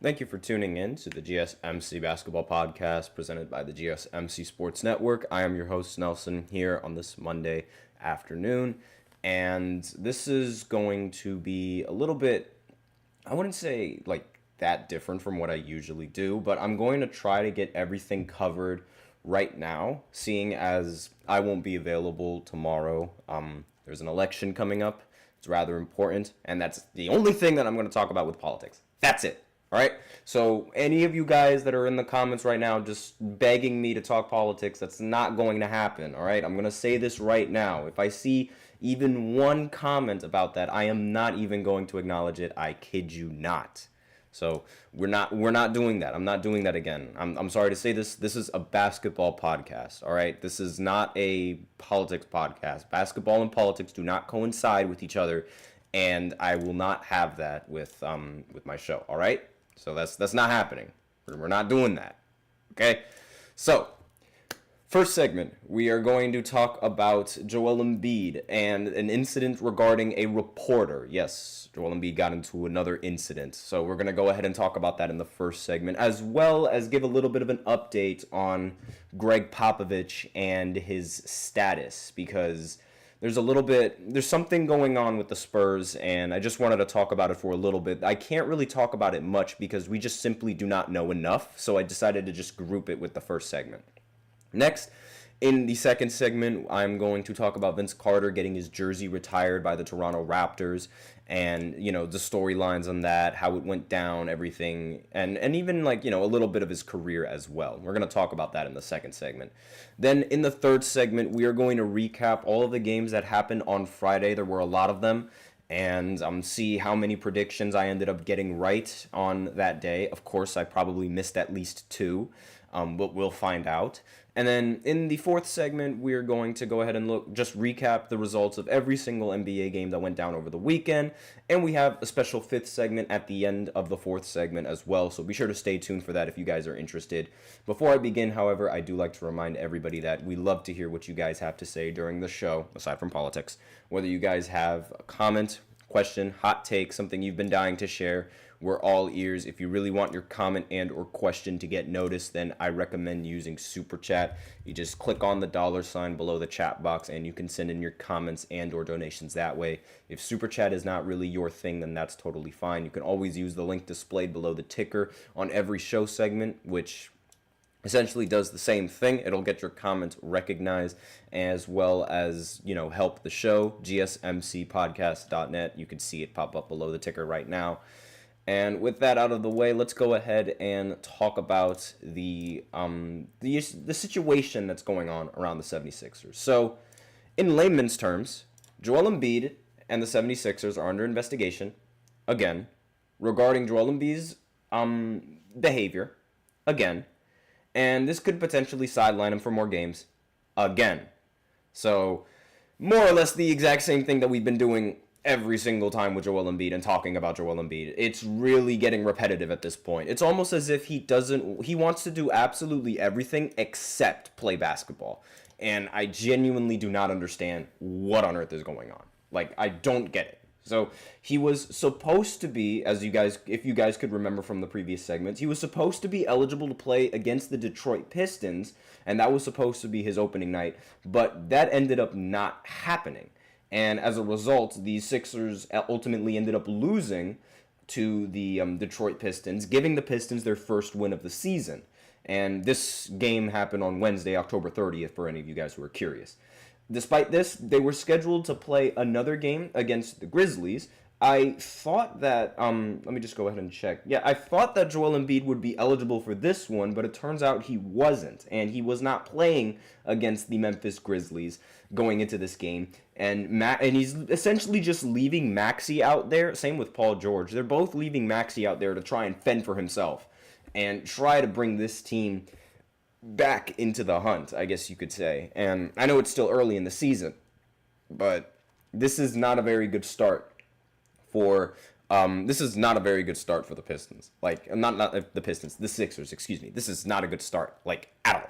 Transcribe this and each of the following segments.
Thank you for tuning in to the GSMC Basketball Podcast presented by the GSMC Sports Network. I am your host, Nelson, here on this Monday afternoon. And this is going to be a little bit, I wouldn't say like that different from what I usually do, but I'm going to try to get everything covered right now, seeing as I won't be available tomorrow. There's an election coming up. It's rather important, and that's the only thing that I'm going to talk about with politics. That's it. All right, so any of you guys that are in the comments right now just begging me to talk politics, that's not going to happen, all right? I'm going to say this right now. If I see even one comment about that, I am not even going to acknowledge it. I kid you not. So we're not doing that. I'm not doing that again. I'm sorry to say this. This is a basketball podcast, all right? This is not a politics podcast. Basketball and politics do not coincide with each other, and I will not have that with my show, all right? So that's not happening. We're not doing that. Okay? So, first segment, we are going to talk about Joel Embiid and an incident regarding a reporter. Yes, Joel Embiid got into another incident. So we're going to go ahead and talk about that in the first segment, as well as give a little bit of an update on Gregg Popovich and his status, because there's something going on with the Spurs, and I just wanted to talk about it for a little bit. I can't really talk about it much because we just simply do not know enough, so I decided to just group it with the first segment. Next, in the second segment, I'm going to talk about Vince Carter getting his jersey retired by the Toronto Raptors, and, the storylines on that, how it went down, everything, and even, a little bit of his career as well. We're going to talk about that in the second segment. Then, in the third segment, we are going to recap all of the games that happened on Friday. There were a lot of them, and see how many predictions I ended up getting right on that day. Of course, I probably missed at least two, but we'll find out. And then in the fourth segment, we're going to go ahead and just recap the results of every single NBA game that went down over the weekend. And we have a special fifth segment at the end of the fourth segment as well. So be sure to stay tuned for that if you guys are interested. Before I begin, however, I do like to remind everybody that we love to hear what you guys have to say during the show, aside from politics. Whether you guys have a comment, question, hot take, something you've been dying to share, we're all ears. If you really want your comment and or question to get noticed, then I recommend using Super Chat. You just click on the $ below the chat box and you can send in your comments and or donations that way. If Super Chat is not really your thing, then that's totally fine. You can always use the link displayed below the ticker on every show segment, which essentially does the same thing. It'll get your comments recognized, as well as, help the show. GSMCpodcast.net. You can see it pop up below the ticker right now. And with that out of the way, let's go ahead and talk about the situation that's going on around the 76ers. So, in layman's terms, Joel Embiid and the 76ers are under investigation, again, regarding Joel Embiid's behavior, again. And this could potentially sideline him for more games, again. So, more or less the exact same thing that we've been doing every single time with Joel Embiid and talking about Joel Embiid. It's really getting repetitive at this point. It's almost as if he wants to do absolutely everything except play basketball. And I genuinely do not understand what on earth is going on. I don't get it. So he was supposed to be, if you guys could remember from the previous segments, he was supposed to be eligible to play against the Detroit Pistons, and that was supposed to be his opening night, but that ended up not happening. And as a result, the Sixers ultimately ended up losing to the Detroit Pistons, giving the Pistons their first win of the season. And this game happened on Wednesday, October 30th, for any of you guys who are curious. Despite this, they were scheduled to play another game against the Grizzlies. I thought that, let me just go ahead and check. Yeah, I thought that Joel Embiid would be eligible for this one, but it turns out he wasn't. And he was not playing against the Memphis Grizzlies going into this game. And he's essentially just leaving Maxey out there. Same with Paul George. They're both leaving Maxey out there to try and fend for himself and try to bring this team back into the hunt, I guess you could say. And I know it's still early in the season, but this is not a very good start for the Pistons. Not the Pistons, the Sixers, excuse me. This is not a good start, at all.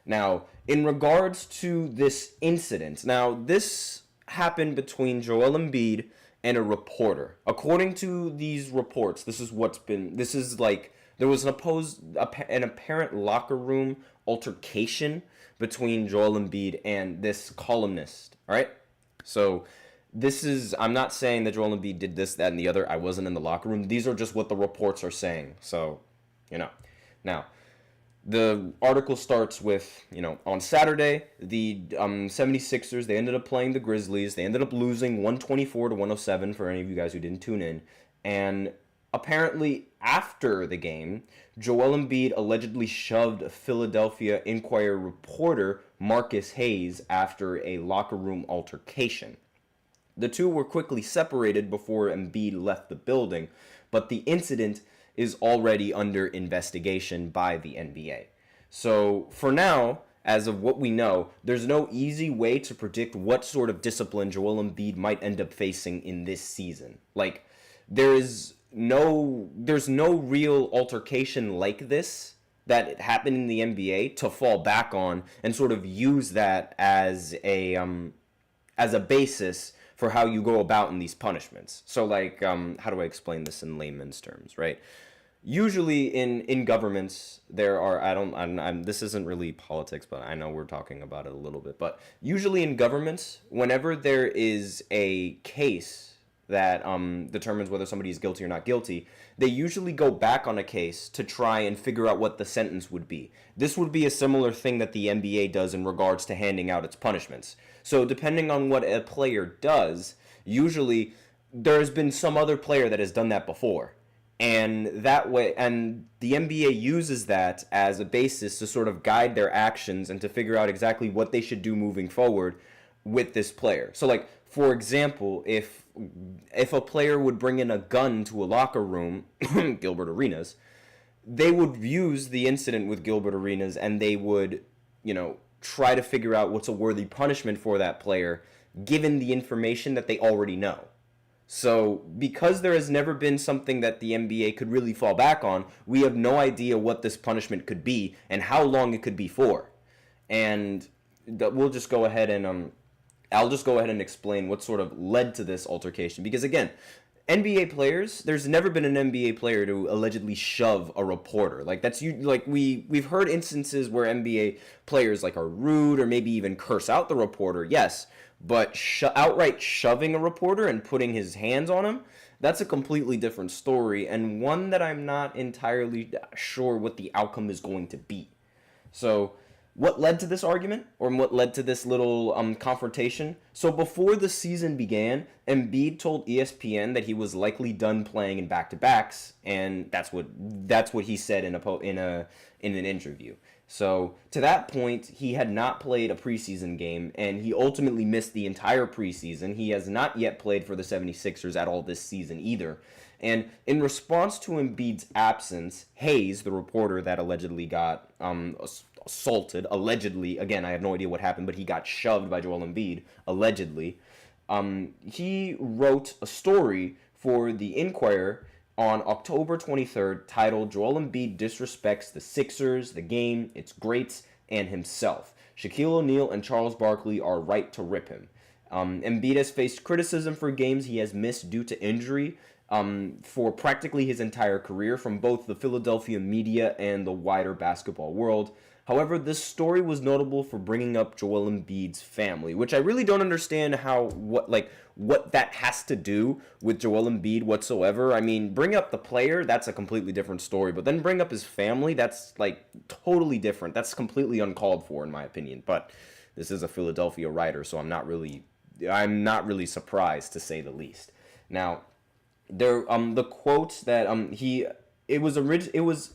Now, in regards to this incident, this happened between Joel Embiid and a reporter. According to these reports, there was an apparent locker room altercation between Joel Embiid and this columnist, all right? So I'm not saying that Joel Embiid did this, that, and the other. I wasn't in the locker room. These are just what the reports are saying. So, Now, the article starts with, on Saturday, the 76ers, they ended up playing the Grizzlies. They ended up losing 124 to 107 for any of you guys who didn't tune in. And apparently, after the game, Joel Embiid allegedly shoved Philadelphia Inquirer reporter Marcus Hayes after a locker room altercation. The two were quickly separated before Embiid left the building, but the incident is already under investigation by the NBA. So, for now, as of what we know, there's no easy way to predict what sort of discipline Joel Embiid might end up facing in this season. Like, there's no real altercation like this that happened in the NBA to fall back on and sort of use that as a basis for how you go about in these punishments. So, like, how do I explain this in layman's terms, right? Usually in governments, there are, this isn't really politics, but I know we're talking about it a little bit, but usually in governments, whenever there is a case that determines whether somebody is guilty or not guilty, they usually go back on a case to try and figure out what the sentence would be. This would be a similar thing that the NBA does in regards to handing out its punishments. So depending on what a player does, usually there's been some other player that has done that before. And that way, and the NBA uses that as a basis to sort of guide their actions and to figure out exactly what they should do moving forward with this player. So, like, for example, if a player would bring in a gun to a locker room, Gilbert Arenas, they would use the incident with Gilbert Arenas and they would, try to figure out what's a worthy punishment for that player given the information that they already know. So, because there has never been something that the NBA could really fall back on, we have no idea what this punishment could be and how long it could be for. And we'll just go ahead and I'll just go ahead and explain what sort of led to this altercation. Because again, NBA players, there's never been an NBA player to allegedly shove a reporter. Like we've heard instances where NBA players are rude or maybe even curse out the reporter. Yes. But outright shoving a reporter and putting his hands on him, that's a completely different story, and one that I'm not entirely sure what the outcome is going to be. So, what led to this argument, or what led to this little confrontation? So before the season began, Embiid told ESPN that he was likely done playing in back-to-backs, and that's what he said in an interview. So, to that point, he had not played a preseason game, and he ultimately missed the entire preseason. He has not yet played for the 76ers at all this season either. And in response to Embiid's absence, Hayes, the reporter that allegedly got assaulted, allegedly, again, I have no idea what happened, but he got shoved by Joel Embiid, allegedly, he wrote a story for the Inquirer on October 23rd, titled "Joel Embiid Disrespects the Sixers, the Game, Its Greats, and Himself. Shaquille O'Neal and Charles Barkley are right to rip him." Embiid has faced criticism for games he has missed due to injury for practically his entire career from both the Philadelphia media and the wider basketball world. However, this story was notable for bringing up Joel Embiid's family, which I really don't understand what that has to do with Joel Embiid whatsoever. I mean, bring up the player, that's a completely different story, but then bring up his family, that's totally different. That's completely uncalled for in my opinion. But this is a Philadelphia writer, so I'm not really surprised, to say the least. Now, the quote that it was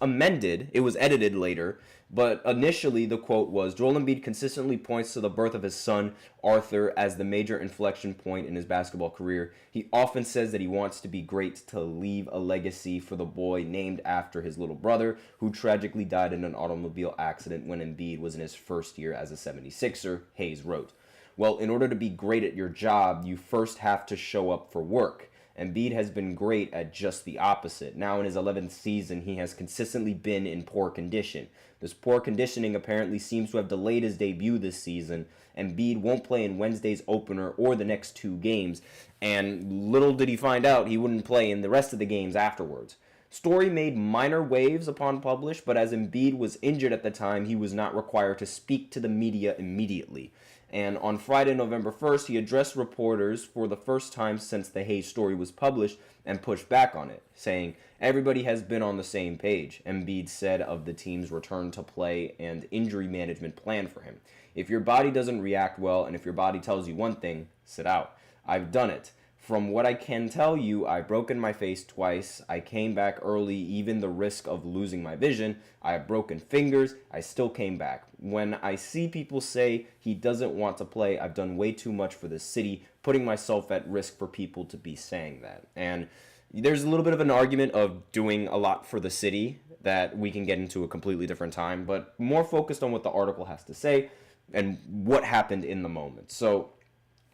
amended, it was edited later, but initially the quote was, "Joel Embiid consistently points to the birth of his son, Arthur, as the major inflection point in his basketball career. He often says that he wants to be great, to leave a legacy for the boy named after his little brother, who tragically died in an automobile accident when Embiid was in his first year as a 76er, Hayes wrote. "Well, in order to be great at your job, you first have to show up for work. Embiid has been great at just the opposite. Now in his 11th season, he has consistently been in poor condition. This poor conditioning apparently seems to have delayed his debut this season. Embiid won't play in Wednesday's opener or the next 2 games, and little did he find out he wouldn't play in the rest of the games afterwards. Story made minor waves upon publish, but as Embiid was injured at the time, he was not required to speak to the media immediately. And on Friday, November 1st, he addressed reporters for the first time since the Hayes story was published and pushed back on it, saying, "Everybody has been on the same page," Embiid said of the team's return to play and injury management plan for him. "If your body doesn't react well and if your body tells you one thing, sit out. I've done it. From what I can tell you, I've broken my face twice. I came back early, even the risk of losing my vision. I have broken fingers. I still came back. When I see people say he doesn't want to play, I've done way too much for this city, putting myself at risk for people to be saying that." And there's a little bit of an argument of doing a lot for the city that we can get into a completely different time, but more focused on what the article has to say and what happened in the moment. So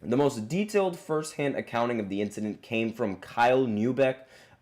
the most detailed first-hand accounting of the incident came from Kyle Neubeck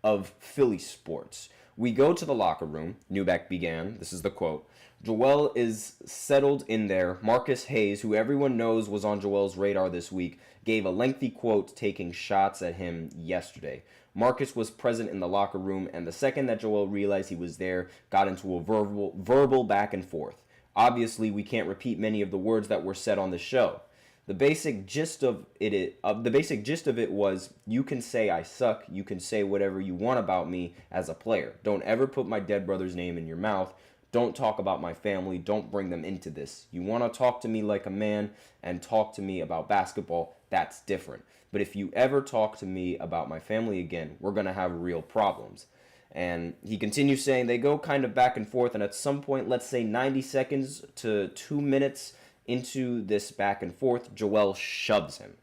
of Philly Sports. "We go to the locker room," Neubeck began. This is the quote. "Joel is settled in there. Marcus Hayes, who everyone knows was on Joel's radar this week, gave a lengthy quote taking shots at him yesterday. Marcus was present in the locker room, and the second that Joel realized he was there, got into a verbal back and forth. Obviously, we can't repeat many of the words that were said on the show. The basic gist of it was, you can say I suck, you can say whatever you want about me as a player. Don't ever put my dead brother's name in your mouth. Don't talk about my family. Don't bring them into this. You want to talk to me like a man and talk to me about basketball, that's different. But if you ever talk to me about my family again, we're going to have real problems." And he continues saying they go kind of back and forth, and at some point, let's say 90 seconds to 2 minutes into this back and forth, Joel shoves him.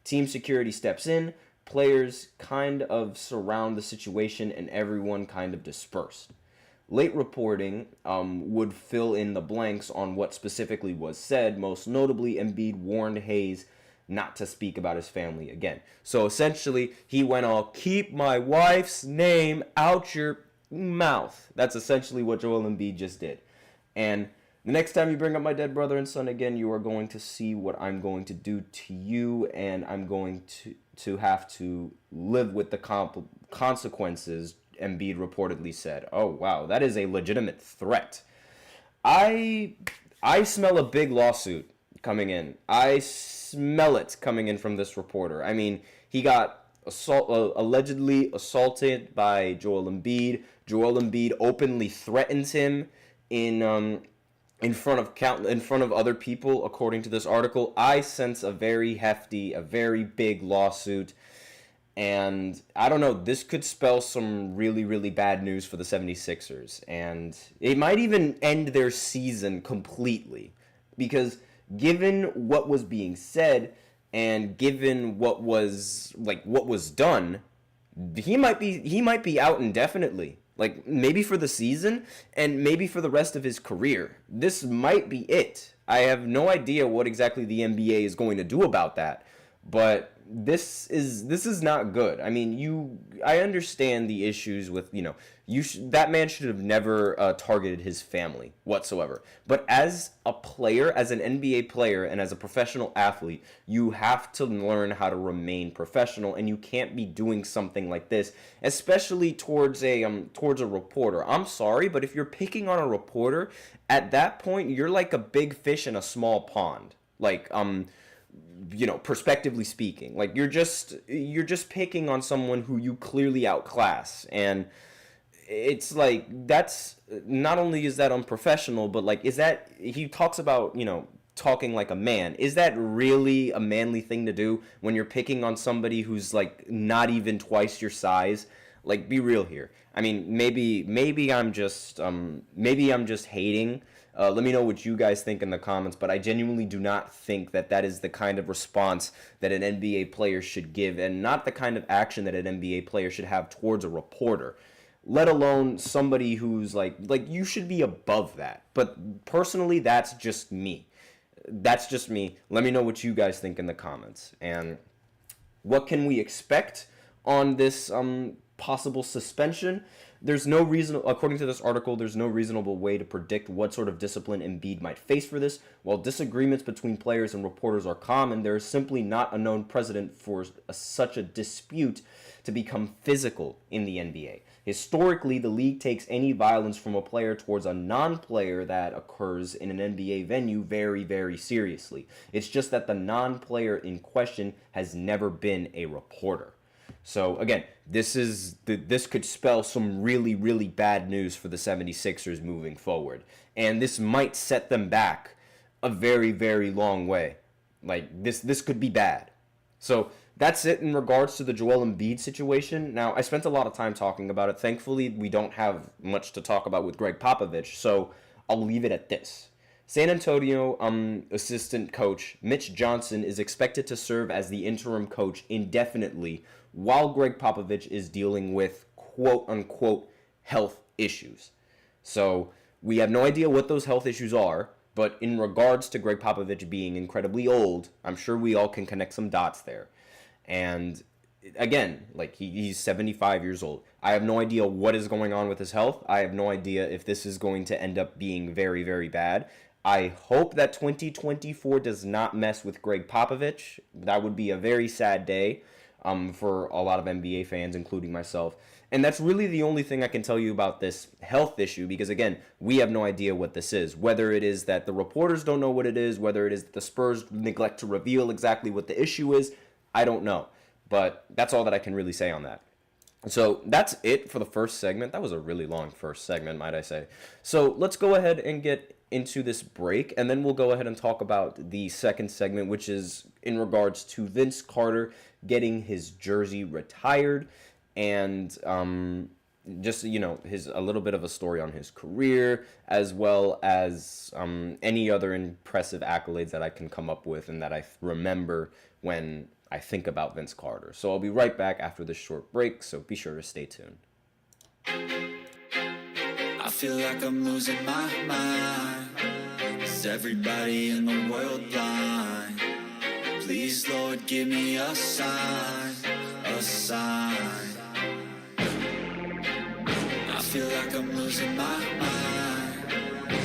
Team security steps in, players kind of surround the situation, and everyone kind of dispersed. Late reporting would fill in the blanks on what specifically was said. Most notably, Embiid warned Hayes not to speak about his family again. So essentially, he went all, "Keep my wife's name out your mouth." That's essentially what Joel Embiid just did. And the next time you bring up my dead brother and son again, you are going to see what I'm going to do to you, and I'm going to have to live with the consequences, Embiid reportedly said. Oh, wow, that is a legitimate threat. I smell a big lawsuit coming in. I smell it coming in from this reporter. I mean, he got allegedly assaulted by Joel Embiid. Joel Embiid openly threatens him in front of other people, according to this article. I sense a very hefty, a very big lawsuit. And I don't know, this could spell some really, really bad news for the 76ers. And it might even end their season completely. Because given what was being said and given what was done, he might be out indefinitely. Like, maybe for the season and maybe for the rest of his career. This might be it. I have no idea what exactly the NBA is going to do about that. But this is not good. I mean, I understand the issues with, that man should have never targeted his family whatsoever. But as a player, as an NBA player, and as a professional athlete, you have to learn how to remain professional, and you can't be doing something like this, especially towards a reporter. I'm sorry, but if you're picking on a reporter, at that point, you're like a big fish in a small pond. Like, prospectively speaking, like you're just picking on someone who you clearly outclass, and it's like, that's not only is that unprofessional, but like, is that, he talks about, talking like a man. Is that really a manly thing to do when you're picking on somebody who's like not even twice your size? Like, be real here. I mean, maybe I'm just hating. Let me know what you guys think in the comments, but I genuinely do not think that is the kind of response that an NBA player should give, and not the kind of action that an NBA player should have towards a reporter, let alone somebody who's like you should be above that. But personally, that's just me. Let me know what you guys think in the comments. And what can we expect on this possible suspension. There's no reason, according to this article, there's no reasonable way to predict what sort of discipline Embiid might face for this. While disagreements between players and reporters are common, there is simply not a known precedent for such a dispute to become physical in the NBA. Historically, the league takes any violence from a player towards a non-player that occurs in an NBA venue very, very seriously. It's just that the non-player in question has never been a reporter. So, again, this could spell some really, really bad news for the 76ers moving forward. And this might set them back a very, very long way. Like, this could be bad. So, that's it in regards to the Joel Embiid situation. Now, I spent a lot of time talking about it. Thankfully, we don't have much to talk about with Gregg Popovich, so I'll leave it at this. San Antonio assistant coach Mitch Johnson is expected to serve as the interim coach indefinitely while Gregg Popovich is dealing with quote-unquote health issues. So we have no idea what those health issues are, but in regards to Gregg Popovich being incredibly old, I'm sure we all can connect some dots there. And again, like he's 75 years old. I have no idea what is going on with his health. I have no idea if this is going to end up being very, very bad. I hope that 2024 does not mess with Gregg Popovich. That would be a very sad day for a lot of NBA fans, including myself. And that's really the only thing I can tell you about this health issue, because, again, we have no idea what this is. Whether it is that the reporters don't know what it is, whether it is that the Spurs neglect to reveal exactly what the issue is, I don't know. But that's all that I can really say on that. So that's it for the first segment. That was a really long first segment, might I say. So let's go ahead and get into this break, and then we'll go ahead and talk about the second segment, which is in regards to Vince Carter getting his jersey retired, and just, you know, a little bit of a story on his career, as well as any other impressive accolades that I can come up with and that I remember when I think about Vince Carter. So I'll be right back after this short break, so be sure to stay tuned. I feel like I'm losing my mind. Is everybody in the world blind? Please, Lord, give me a sign, a sign. I feel like I'm losing my mind.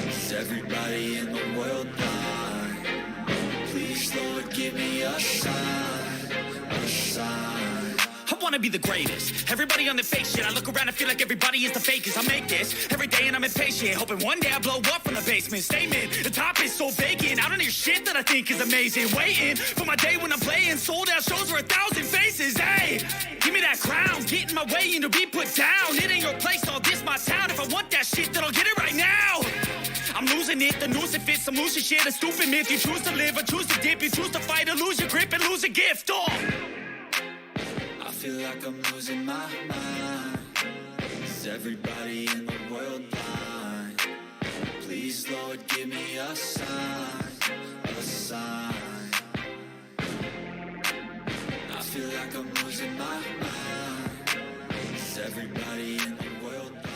Is everybody in the world blind? Please, Lord, give me a sign, a sign. I wanna be the greatest. Everybody on their fake shit. I look around and feel like everybody is the fakest. I make this every day and I'm impatient, hoping one day I blow up from the basement. Statement, the top is so vacant. I don't hear shit that I think is amazing. Waiting for my day when I'm playing sold out shows for 1,000 faces. Hey, give me that crown. Get in my way and to be put down. It ain't your place, all this my town. If I want that shit, then I'll get it right now. I'm losing it, the noose it fits. I'm losing shit, a stupid myth. You choose to live or choose to dip. You choose to fight or lose your grip and lose a gift. Oh. I feel like I'm losing my mind. Is everybody in the world blind? Please, Lord, give me a sign, a sign. I feel like I'm losing my mind. Is everybody in the world blind?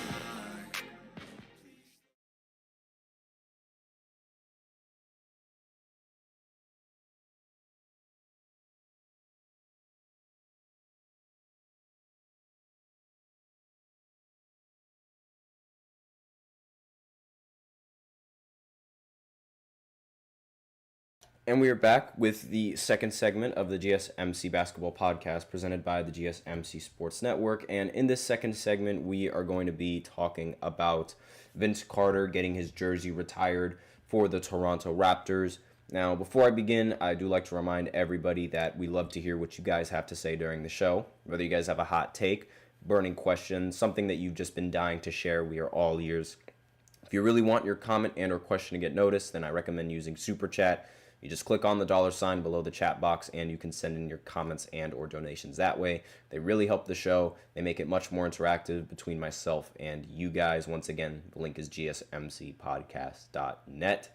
And we are back with the second segment of the GSMC Basketball Podcast presented by the GSMC Sports Network. And in this second segment, we are going to be talking about Vince Carter getting his jersey retired for the Toronto Raptors. Now, before I begin, I do like to remind everybody that we love to hear what you guys have to say during the show. Whether you guys have a hot take, burning question, something that you've just been dying to share, we are all ears. If you really want your comment and or question to get noticed, then I recommend using Super Chat. You just click on the $ below the chat box and you can send in your comments and or donations that way. They really help the show. They make it much more interactive between myself and you guys. Once again, the link is gsmcpodcast.net.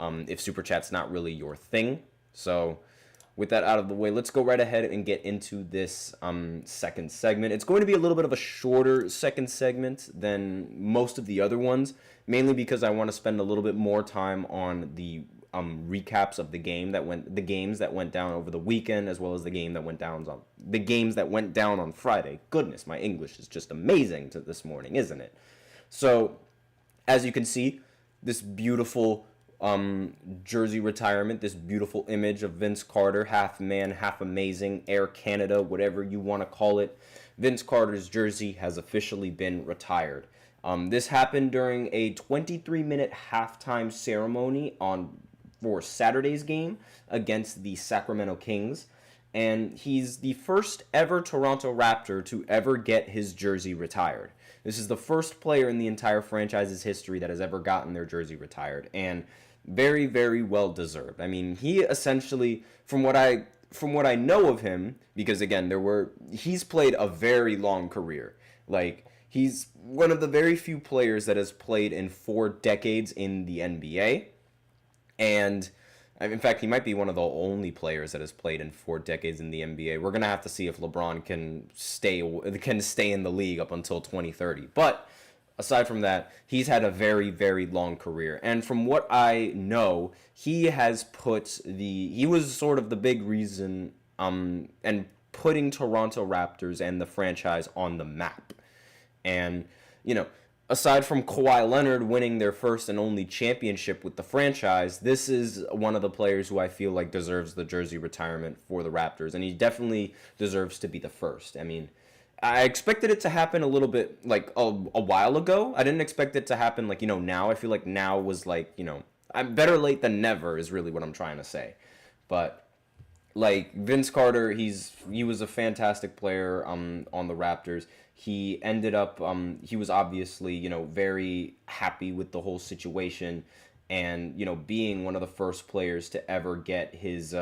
If Super Chat's not really your thing. So with that out of the way, let's go right ahead and get into this second segment. It's going to be a little bit of a shorter second segment than most of the other ones, mainly because I want to spend a little bit more time on the recaps of the games that went down over the weekend, as well as the games that went down on Friday. Goodness, my English is just amazing this morning, isn't it? So, as you can see, this beautiful jersey retirement, this beautiful image of Vince Carter, half man, half amazing, Air Canada, whatever you want to call it. Vince Carter's jersey has officially been retired. This happened during a 23-minute halftime ceremony for Saturday's game against the Sacramento Kings, and he's the first ever Toronto Raptor to ever get his jersey retired. This is the first player in the entire franchise's history that has ever gotten their jersey retired, and very, very well deserved. I mean, he essentially, from what I know of him, because again, he's played a very long career. Like, he's one of the very few players that has played in 4 decades in the NBA, and in fact, he might be one of the only players that has played in 4 decades in the NBA. We're gonna have to see if LeBron can stay in the league up until 2030. But aside from that, he's had a very, very long career. And from what I know, he was sort of the big reason and putting Toronto Raptors and the franchise on the map. And, aside from Kawhi Leonard winning their first and only championship with the franchise, this is one of the players who I feel like deserves the jersey retirement for the Raptors. And he definitely deserves to be the first. I mean, I expected it to happen a little bit like a while ago. I didn't expect it to happen like, now. I feel like now was like, I'm better late than never is really what I'm trying to say. But like Vince Carter, he was a fantastic player on the Raptors. He ended up he was obviously, very happy with the whole situation and, being one of the first players to ever get his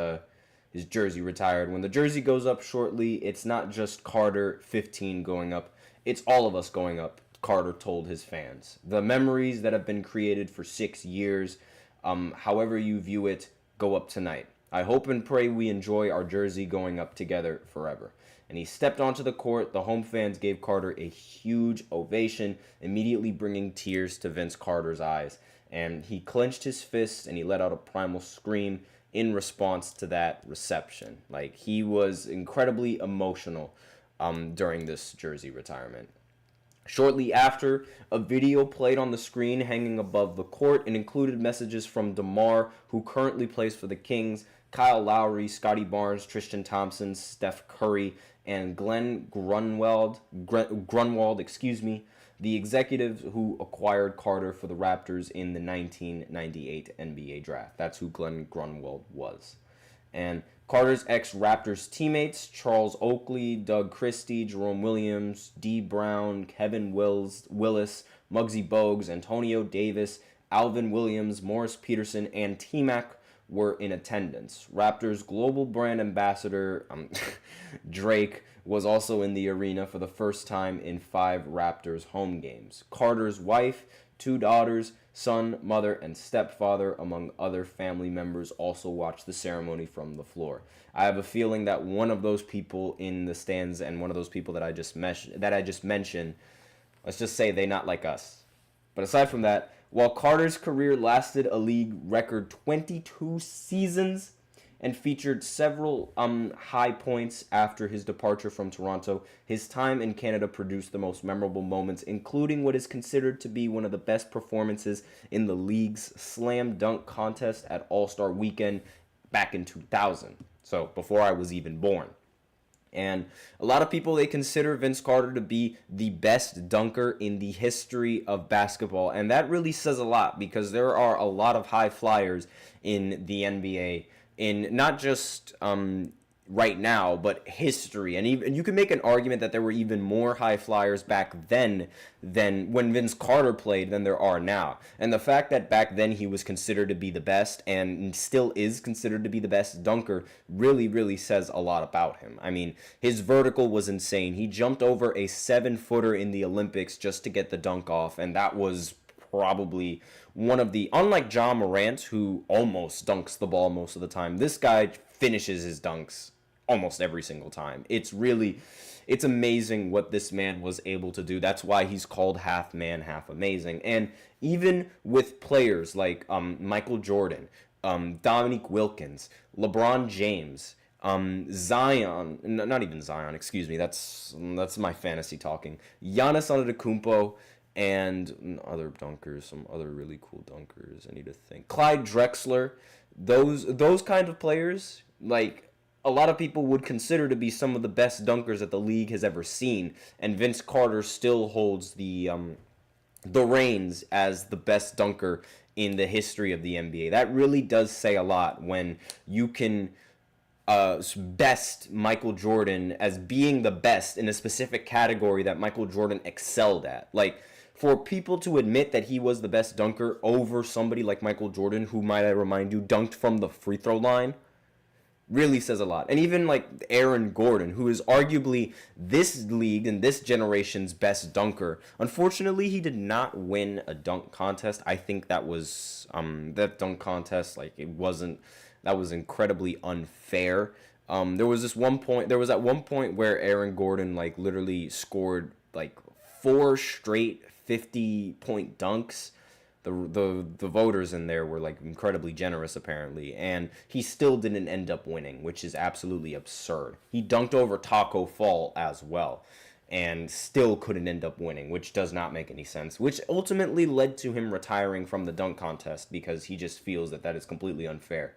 jersey retired. When the jersey goes up shortly, it's not just Carter 15 going up, it's all of us going up, Carter told his fans. The memories that have been created for 6 years, however you view it, go up tonight. I hope and pray we enjoy our jersey going up together forever. And he stepped onto the court. The home fans gave Carter a huge ovation, immediately bringing tears to Vince Carter's eyes. And he clenched his fists and he let out a primal scream in response to that reception. Like, he was incredibly emotional during this jersey retirement. Shortly after, a video played on the screen hanging above the court and included messages from DeMar, who currently plays for the Kings, Kyle Lowry, Scotty Barnes, Tristan Thompson, Steph Curry, and Glenn Grunwald, the executive who acquired Carter for the Raptors in the 1998 NBA draft. That's who Glenn Grunwald was. And Carter's ex-Raptors teammates, Charles Oakley, Doug Christie, Jerome Williams, Dee Brown, Kevin Willis, Muggsy Bogues, Antonio Davis, Alvin Williams, Morris Peterson, and T-Mac were in attendance. Raptors global brand ambassador Drake was also in the arena for the first time in 5 Raptors home games. Carter's wife, 2 daughters, son, mother, and stepfather, among other family members, also watched the ceremony from the floor. I have a feeling that one of those people in the stands and one of those people that I just mentioned, let's just say they not like us. But aside from that, while Carter's career lasted a league record 22 seasons and featured several high points after his departure from Toronto, his time in Canada produced the most memorable moments, including what is considered to be one of the best performances in the league's slam dunk contest at All-Star Weekend back in 2000, so before I was even born. And a lot of people, they consider Vince Carter to be the best dunker in the history of basketball. And that really says a lot, because there are a lot of high flyers in the NBA, in not just right now, but history. And even you can make an argument that there were even more high flyers back then than when Vince Carter played than there are now. And the fact that back then he was considered to be the best and still is considered to be the best dunker really, really says a lot about him. I mean, his vertical was insane. He jumped over a 7-footer in the Olympics just to get the dunk off, and that was probably one of the, unlike Ja Morant, who almost dunks the ball most of the time, this guy finishes his dunks almost every single time. It's amazing what this man was able to do. That's why he's called half man, half amazing. And even with players like Michael Jordan, Dominique Wilkins, LeBron James, Zion, not even Zion, excuse me, that's my fantasy talking. Giannis Antetokounmpo, and other dunkers, some other really cool dunkers. I need to think. Clyde Drexler, those kind of players, like a lot of people would consider to be some of the best dunkers that the league has ever seen, and Vince Carter still holds the reins as the best dunker in the history of the NBA. That really does say a lot when you can best Michael Jordan as being the best in a specific category that Michael Jordan excelled at. Like, for people to admit that he was the best dunker over somebody like Michael Jordan, who, might I remind you, dunked from the free throw line, really says a lot. And even like Aaron Gordon, who is arguably this league and this generation's best dunker. Unfortunately, he did not win a dunk contest. I think that was that dunk contest, like, that was incredibly unfair. There was at one point where Aaron Gordon like literally scored like 4 straight 50-point dunks. The voters in there were like incredibly generous apparently, and he still didn't end up winning, which is absolutely absurd. He dunked over Taco Fall as well and still couldn't end up winning, which does not make any sense, which ultimately led to him retiring from the dunk contest because he just feels that is completely unfair.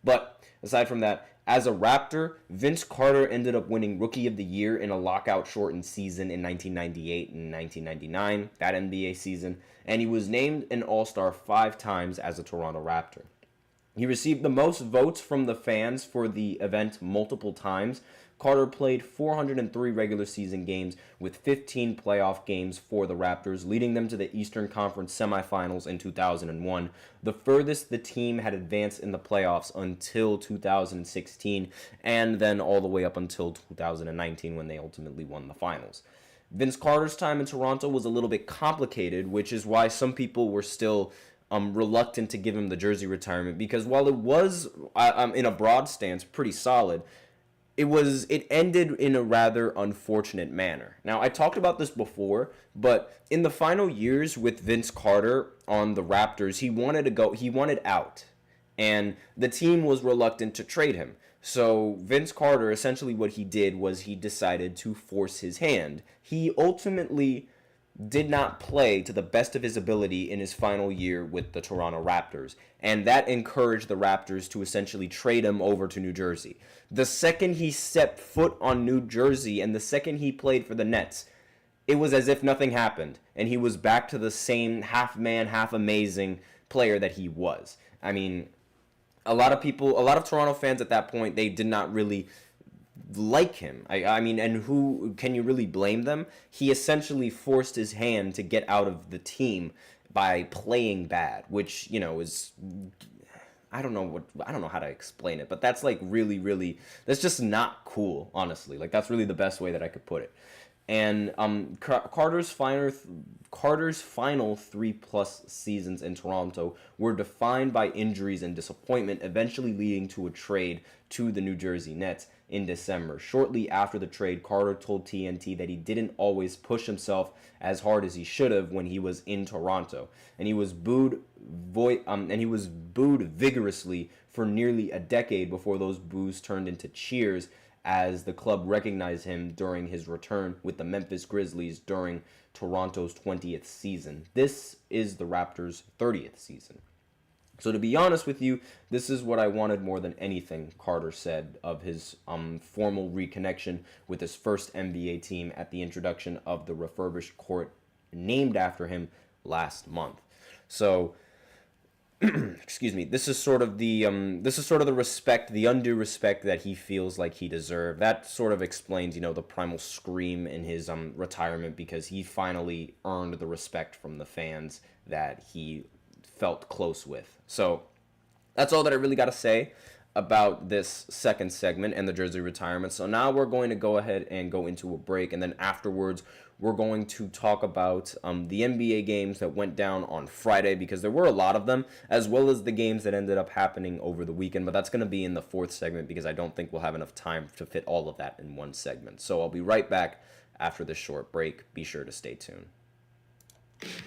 But aside from that, as a Raptor, Vince Carter ended up winning Rookie of the Year in a lockout-shortened season in 1998 and 1999, that NBA season, and he was named an All-Star 5 times as a Toronto Raptor. He received the most votes from the fans for the event multiple times. Carter played 403 regular season games with 15 playoff games for the Raptors, leading them to the Eastern Conference semifinals in 2001, the furthest the team had advanced in the playoffs until 2016, and then all the way up until 2019 when they ultimately won the finals. Vince Carter's time in Toronto was a little bit complicated, which is why some people were still reluctant to give him the jersey retirement, because while it was, in a broad stance, pretty solid, it ended in a rather unfortunate manner. Now, I talked about this before, but in the final years with Vince Carter on the Raptors, he wanted out, and the team was reluctant to trade him. So Vince Carter, essentially what he did was he decided to force his hand. He ultimately did not play to the best of his ability in his final year with the Toronto Raptors, and that encouraged the Raptors to essentially trade him over to New Jersey. The second he stepped foot on New Jersey and the second he played for the Nets, it was as if nothing happened, and he was back to the same half-man, half-amazing player that he was. I mean, a lot of Toronto fans at that point, they did not really like him. I mean, and who can you really blame them? He essentially forced his hand to get out of the team by playing bad, which, you know, is, I don't know how to explain it, but that's like really, that's just not cool, honestly. Like, that's really the best way that I could put it. And Carter's final 3+ seasons in Toronto were defined by injuries and disappointment, eventually leading to a trade to the New Jersey Nets in December. Shortly after the trade, Carter told TNT that he didn't always push himself as hard as he should have when he was in Toronto, and he was booed vigorously for nearly a decade before those boos turned into cheers as the club recognized him during his return with the Memphis Grizzlies during Toronto's 20th season. This is the Raptors' 30th season. So to be honest with you, this is what I wanted more than anything, Carter said of his formal reconnection with his first NBA team at the introduction of the refurbished court named after him last month. So, excuse me, this is sort of the respect, the undue respect that he feels like he deserved. That sort of explains, you know, the primal scream in his retirement, because he finally earned the respect from the fans that he felt close with. So that's all that I really got to say about this second segment and the jersey retirement. So now we're going to go ahead and go into a break, and then afterwards we're going to talk about the NBA games that went down on Friday, because there were a lot of them, as well as the games that ended up happening over the weekend. But that's going to be in the fourth segment, because I don't think we'll have enough time to fit all of that in one segment. So I'll be right back after this short break. Be sure to stay tuned.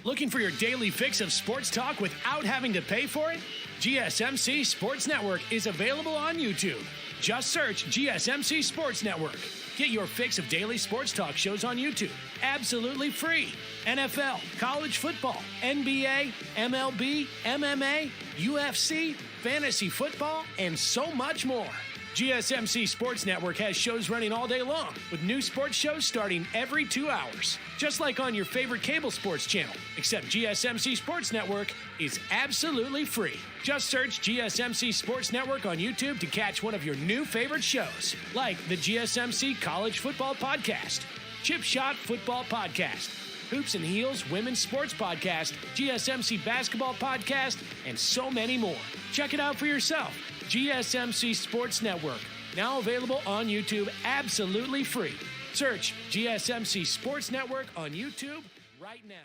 Looking for your daily fix of sports talk without having to pay for it? GSMC Sports Network is available on YouTube. Just search GSMC Sports Network. Get your fix of daily sports talk shows on YouTube, absolutely free. NFL, college football, NBA, MLB, MMA, UFC, fantasy football, and so much more. GSMC Sports Network has shows running all day long, with new sports shows starting every 2 hours. Just like on your favorite cable sports channel, except GSMC Sports Network is absolutely free. Just search GSMC Sports Network on YouTube to catch one of your new favorite shows, like the GSMC College Football Podcast, Chip Shot Football Podcast, Hoops and Heels Women's Sports Podcast, GSMC Basketball Podcast, and so many more. Check it out for yourself. GSMC Sports Network, now available on YouTube absolutely free. Search GSMC Sports Network on YouTube right now.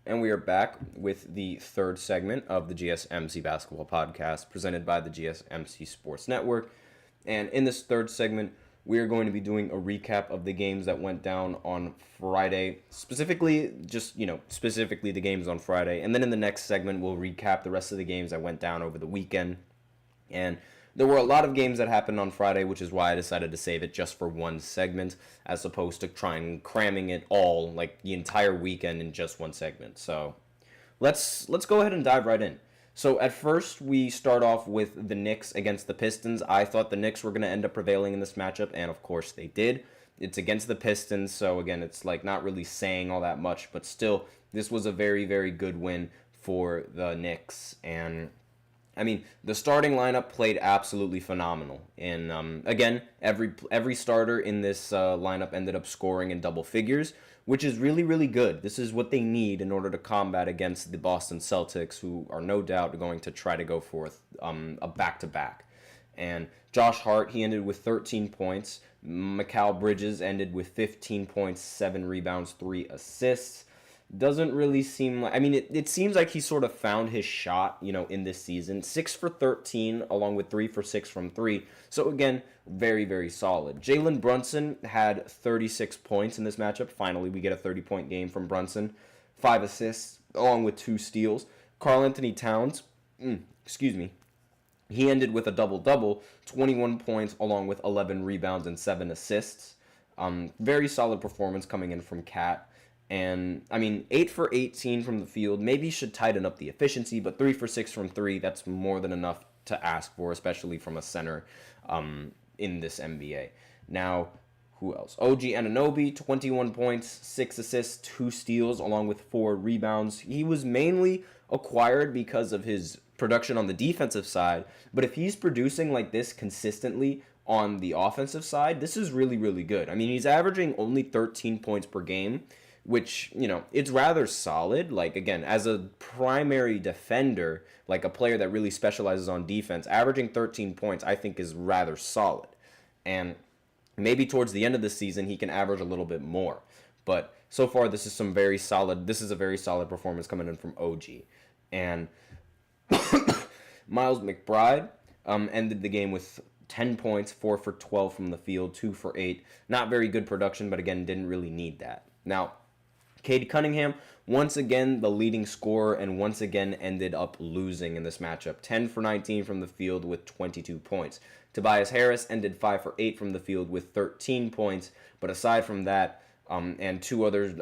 And we are back with the third segment of the GSMC Basketball Podcast presented by the GSMC Sports Network. And in this third segment, we are going to be doing a recap of the games that went down on Friday. Specifically the games on Friday. And then in the next segment, we'll recap the rest of the games that went down over the weekend. And there were a lot of games that happened on Friday, which is why I decided to save it just for one segment, as opposed to cramming it all, like the entire weekend, in just one segment. So let's go ahead and dive right in. So at first, we start off with the Knicks against the Pistons. I thought the Knicks were going to end up prevailing in this matchup, and of course they did. It's against the Pistons, so again, it's like not really saying all that much, but still, this was a very, very good win for the Knicks. And I mean, the starting lineup played absolutely phenomenal. And again, every starter in this lineup ended up scoring in double figures, which is really, really good. This is what they need in order to combat against the Boston Celtics, who are no doubt going to try to go for a back-to-back. And Josh Hart, he ended with 13 points. Mikal Bridges ended with 15 points, 7 rebounds, 3 assists. Doesn't really seem like... I mean, it seems like he sort of found his shot, in this season. 6 for 13, along with 3 for 6 from 3. So, again, very, very solid. Jalen Brunson had 36 points in this matchup. Finally, we get a 30-point game from Brunson. 5 assists, along with 2 steals. Karl Anthony Towns, he ended with a double-double, 21 points, along with 11 rebounds and 7 assists. Very solid performance coming in from Cat. And, 8 for 18 from the field. Maybe he should tighten up the efficiency, but 3 for 6 from 3, that's more than enough to ask for, especially from a center in this NBA. Now, who else? OG Anunoby, 21 points, 6 assists, 2 steals, along with 4 rebounds. He was mainly acquired because of his production on the defensive side, but if he's producing like this consistently on the offensive side, this is really, really good. He's averaging only 13 points per game, which, it's rather solid. Like, again, as a primary defender, like a player that really specializes on defense, averaging 13 points, I think, is rather solid. And maybe towards the end of the season, he can average a little bit more. But so far, this is a very solid performance coming in from OG. And Miles McBride ended the game with 10 points, 4 for 12 from the field, 2 for 8. Not very good production, but again, didn't really need that. Now, Cade Cunningham, once again the leading scorer, and once again ended up losing in this matchup. 10 for 19 from the field with 22 points. Tobias Harris ended 5 for 8 from the field with 13 points. But aside from that, and two other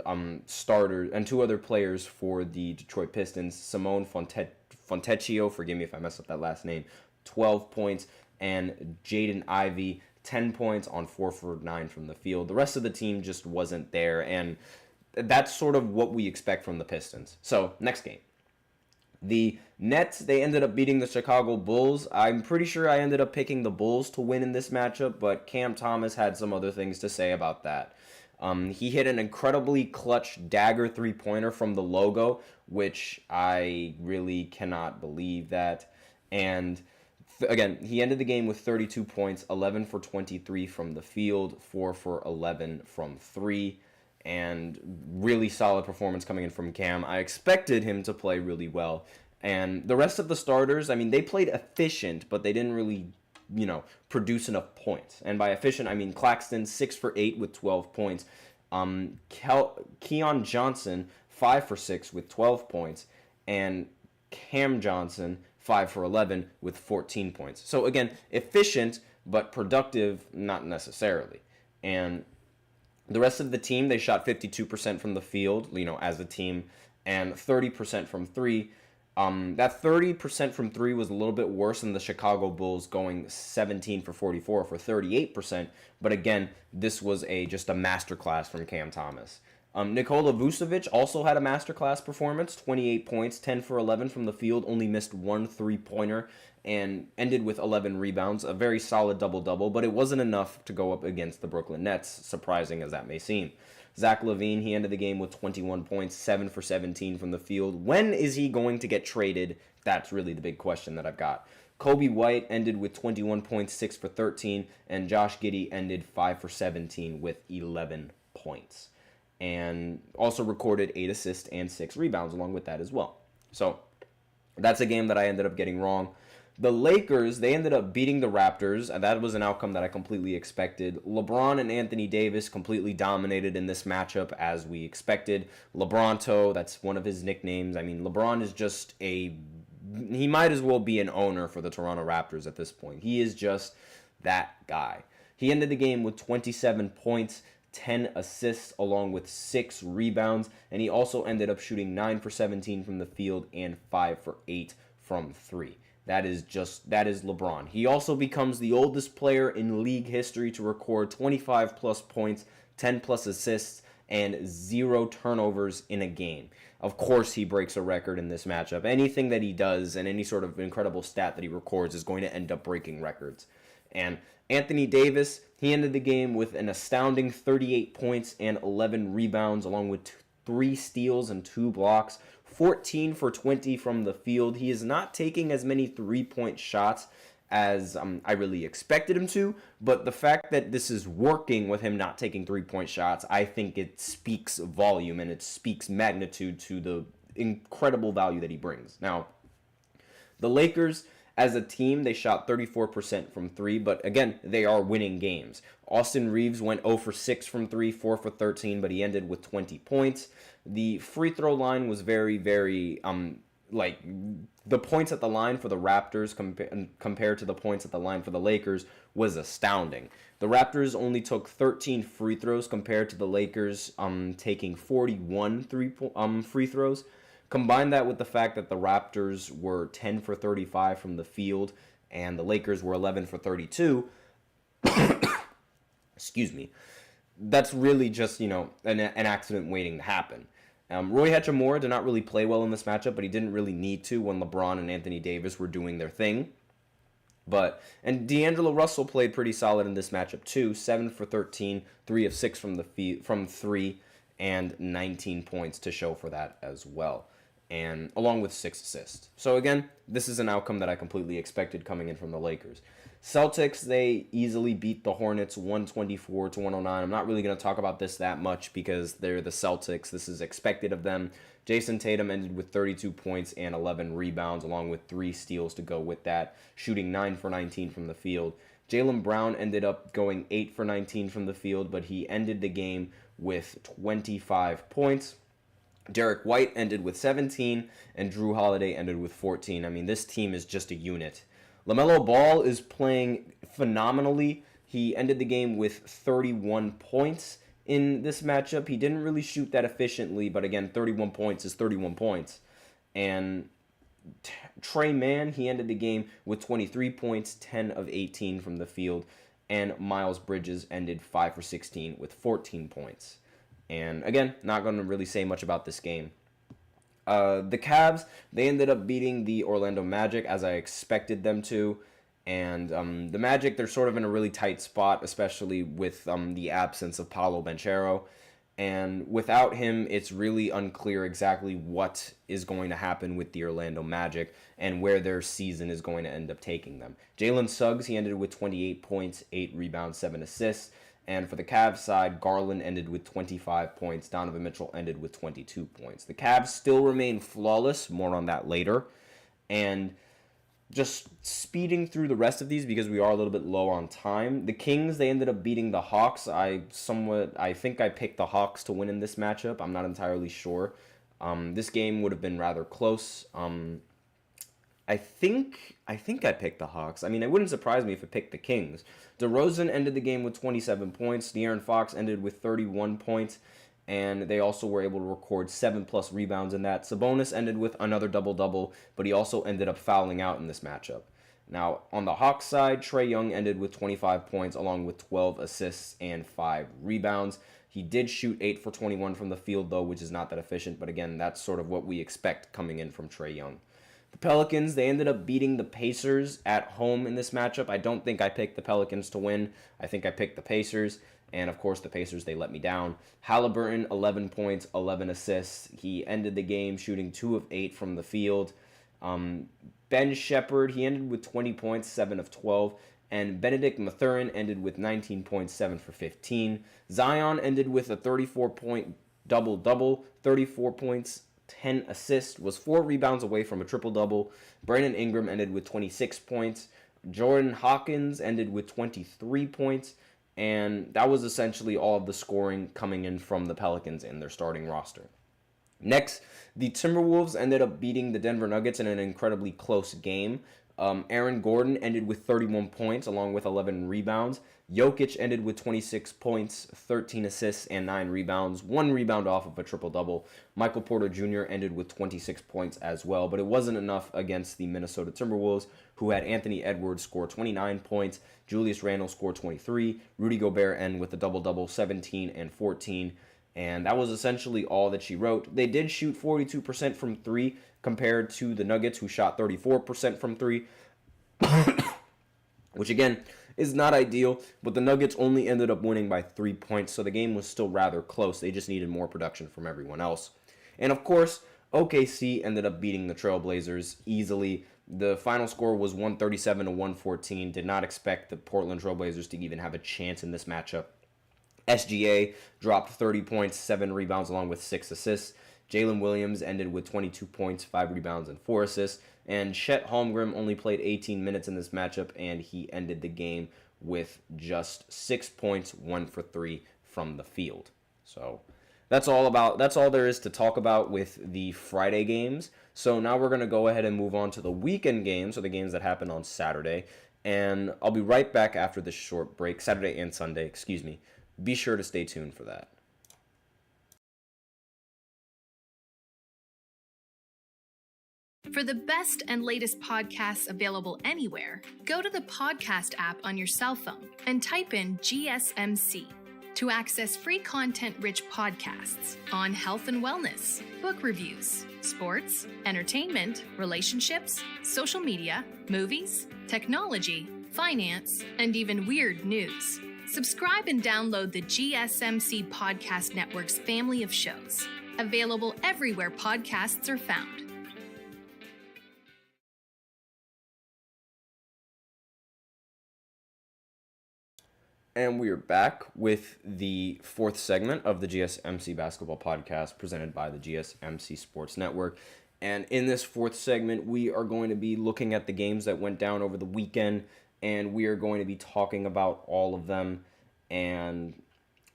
starters and 2 other players for the Detroit Pistons, Simone Fontecchio, forgive me if I mess up that last name, 12 points, and Jaden Ivey, 10 points on 4 for 9 from the field. The rest of the team just wasn't there, and that's sort of what we expect from the Pistons. So, next game. The Nets, they ended up beating the Chicago Bulls. I'm pretty sure I ended up picking the Bulls to win in this matchup, but Cam Thomas had some other things to say about that. He hit an incredibly clutch dagger three-pointer from the logo, which I really cannot believe that. And again, he ended the game with 32 points, 11 for 23 from the field, 4 for 11 from 3. and really solid performance coming in from Cam. I expected him to play really well. And the rest of the starters, I mean, they played efficient, but they didn't really, produce enough points. And by efficient, I mean Claxton, 6 for 8 with 12 points. Keon Johnson, 5 for 6 with 12 points. And Cam Johnson, 5 for 11 with 14 points. So again, efficient, but productive, not necessarily. And the rest of the team, they shot 52% from the field, as a team, and 30% from three. That 30% from three was a little bit worse than the Chicago Bulls going 17 for 44 for 38%. But again, this was just a masterclass from Cam Thomas. Nikola Vucevic also had a masterclass performance, 28 points, 10 for 11 from the field, only missed one three-pointer, and ended with 11 rebounds, a very solid double-double, but it wasn't enough to go up against the Brooklyn Nets, surprising as that may seem. Zach LaVine, he ended the game with 21 points, 7 for 17 from the field. When is he going to get traded? That's really the big question that I've got. Kobe White ended with 21 points, 6 for 13, and Josh Giddey ended 5 for 17 with 11 points. And also recorded 8 assists and 6 rebounds along with that as well. So that's a game that I ended up getting wrong. The Lakers, they ended up beating the Raptors, and that was an outcome that I completely expected. LeBron and Anthony Davis completely dominated in this matchup as we expected. LeBronto, that's one of his nicknames. I mean, LeBron is just he might as well be an owner for the Toronto Raptors at this point. He is just that guy. He ended the game with 27 points, 10 assists, along with 6 rebounds, and he also ended up shooting 9 for 17 from the field and 5 for 8 from 3. That is LeBron. He also becomes the oldest player in league history to record 25 plus points, 10 plus assists, and 0 turnovers in a game. Of course, he breaks a record in this matchup. Anything that he does and any sort of incredible stat that he records is going to end up breaking records. And Anthony Davis, he ended the game with an astounding 38 points and 11 rebounds, along with 3 steals and 2 blocks. 14 for 20 from the field. He is not taking as many three-point shots as I really expected him to, but the fact that this is working with him not taking three-point shots, I think it speaks volume and it speaks magnitude to the incredible value that he brings. Now, the Lakers, as a team, they shot 34% from 3, but again, they are winning games. Austin Reeves went 0 for 6 from 3, 4 for 13, but he ended with 20 points. The free throw line was very, very, the points at the line for the Raptors compared to the points at the line for the Lakers was astounding. The Raptors only took 13 free throws compared to the Lakers taking 41 free throws. Combine that with the fact that the Raptors were 10 for 35 from the field and the Lakers were 11 for 32. Excuse me. That's really just, an accident waiting to happen. Roy Hachimura did not really play well in this matchup, but he didn't really need to when LeBron and Anthony Davis were doing their thing. And D'Angelo Russell played pretty solid in this matchup too. 7 for 13, 3 of 6 from 3, and 19 points to show for that as well, and along with 6 assists. So again, this is an outcome that I completely expected coming in from the Lakers. Celtics, they easily beat the Hornets 124 to 109. I'm not really going to talk about this that much because they're the Celtics. This is expected of them. Jason Tatum ended with 32 points and 11 rebounds, along with 3 steals to go with that, shooting 9 for 19 from the field. Jaylen Brown ended up going 8 for 19 from the field, but he ended the game with 25 points. Derek White ended with 17, and Drew Holiday ended with 14. I mean, this team is just a unit. LaMelo Ball is playing phenomenally. He ended the game with 31 points in this matchup. He didn't really shoot that efficiently, but again, 31 points is 31 points. And Trey Mann, he ended the game with 23 points, 10 of 18 from the field. And Miles Bridges ended 5 for 16 with 14 points. And again, not going to really say much about this game. The Cavs, they ended up beating the Orlando Magic as I expected them to. And the Magic, they're sort of in a really tight spot, especially with the absence of Paolo Banchero. And without him, it's really unclear exactly what is going to happen with the Orlando Magic and where their season is going to end up taking them. Jalen Suggs, he ended with 28 points, 8 rebounds, 7 assists. And for the Cavs side, Garland ended with 25 points. Donovan Mitchell ended with 22 points. The Cavs still remain flawless. More on that later. And just speeding through the rest of these because we are a little bit low on time. The Kings, they ended up beating the Hawks. I think I picked the Hawks to win in this matchup. I'm not entirely sure. This game would have been rather close. I think I picked the Hawks. I mean, it wouldn't surprise me if I picked the Kings. DeRozan ended the game with 27 points. De'Aaron Fox ended with 31 points. And they also were able to record 7+ rebounds in that. Sabonis ended with another double-double, but he also ended up fouling out in this matchup. Now, on the Hawks side, Trae Young ended with 25 points, along with 12 assists and 5 rebounds. He did shoot 8 for 21 from the field, though, which is not that efficient. But again, that's sort of what we expect coming in from Trae Young. The Pelicans, they ended up beating the Pacers at home in this matchup. I don't think I picked the Pelicans to win. I think I picked the Pacers. And, of course, the Pacers, they let me down. Halliburton, 11 points, 11 assists. He ended the game shooting 2 of 8 from the field. Ben Shepherd, he ended with 20 points, 7 of 12. And Benedict Mathurin ended with 19 points, 7 for 15. Zion ended with a 34-point double-double, 34 points, 10 assists, was 4 rebounds away from a triple-double. Brandon Ingram ended with 26 points. Jordan Hawkins ended with 23 points. And that was essentially all of the scoring coming in from the Pelicans in their starting roster. Next, the Timberwolves ended up beating the Denver Nuggets in an incredibly close game. Aaron Gordon ended with 31 points along with 11 rebounds. Jokic ended with 26 points, 13 assists, and 9 rebounds. 1 rebound off of a triple-double. Michael Porter Jr. ended with 26 points as well, but it wasn't enough against the Minnesota Timberwolves, who had Anthony Edwards score 29 points, Julius Randle score 23, Rudy Gobert end with a double-double, 17 and 14, and that was essentially all that she wrote. They did shoot 42% from 3 compared to the Nuggets, who shot 34% from 3, which again is not ideal, but the Nuggets only ended up winning by 3 points, so the game was still rather close. They just needed more production from everyone else. And of course, OKC ended up beating the Trailblazers easily. The final score was 137 to 114. Did not expect the Portland Trailblazers to even have a chance in this matchup. SGA dropped 30 points, 7 rebounds, along with 6 assists. Jalen Williams ended with 22 points, 5 rebounds, and 4 assists. And Chet Holmgren only played 18 minutes in this matchup, and he ended the game with just 6 points, 1 for 3 from the field. So that's all there is to talk about with the Friday games. So now we're going to go ahead and move on to the weekend games, or the games that happen on Saturday. And I'll be right back after this short break, Saturday and Sunday, excuse me. Be sure to stay tuned for that. For the best and latest podcasts available anywhere, go to the podcast app on your cell phone and type in GSMC to access free content-rich podcasts on health and wellness, book reviews, sports, entertainment, relationships, social media, movies, technology, finance, and even weird news. Subscribe and download the GSMC Podcast Network's family of shows, available everywhere podcasts are found. And we are back with the fourth segment of the GSMC Basketball Podcast presented by the GSMC Sports Network. And in this fourth segment, we are going to be looking at the games that went down over the weekend, and we are going to be talking about all of them. And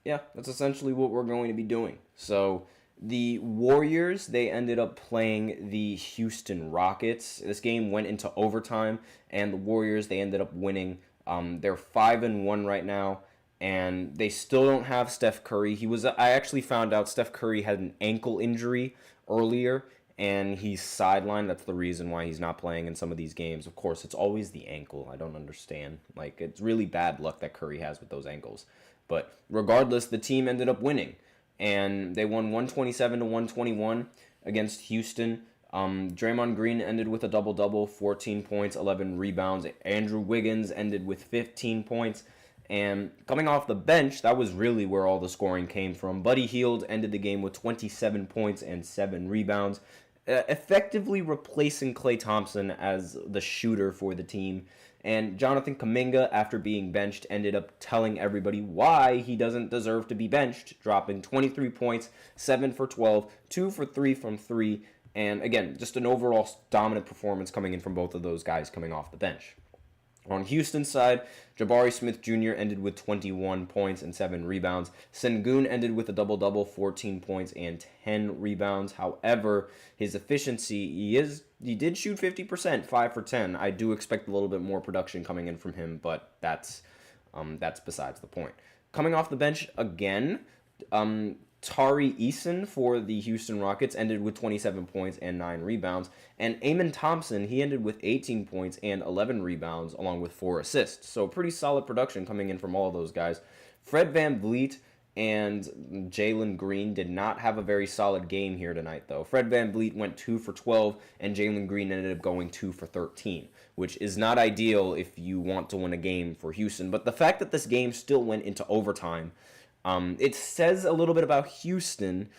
yeah, that's essentially what we're going to be doing. So the Warriors, they ended up playing the Houston Rockets. This game went into overtime, and the Warriors, they ended up winning. They're 5-1 right now, and they still don't have Steph Curry. I actually found out Steph Curry had an ankle injury earlier, and he's sidelined. That's the reason why he's not playing in some of these games. Of course, it's always the ankle. I don't understand. It's really bad luck that Curry has with those ankles. But regardless, the team ended up winning, and they won 127 to 121 against Houston. Draymond Green ended with a double-double, 14 points, 11 rebounds. Andrew Wiggins ended with 15 points. And coming off the bench, that was really where all the scoring came from. Buddy Hield ended the game with 27 points and 7 rebounds, effectively replacing Klay Thompson as the shooter for the team. And Jonathan Kuminga, after being benched, ended up telling everybody why he doesn't deserve to be benched, dropping 23 points, 7 for 12, 2 for 3 from 3, and again, just an overall dominant performance coming in from both of those guys coming off the bench. On Houston's side, Jabari Smith Jr. ended with 21 points and 7 rebounds. Sengun ended with a double-double, 14 points and 10 rebounds. However, his efficiency, he did shoot 50%, 5 for 10. I do expect a little bit more production coming in from him, but that's besides the point. Coming off the bench again, Tari Eason for the Houston Rockets ended with 27 points and 9 rebounds. And Amen Thompson, he ended with 18 points and 11 rebounds along with 4 assists. So pretty solid production coming in from all of those guys. Fred VanVleet and Jalen Green did not have a very solid game here tonight, though. Fred VanVleet went 2 for 12, and Jalen Green ended up going 2 for 13, which is not ideal if you want to win a game for Houston. But the fact that this game still went into overtime, it says a little bit about Houston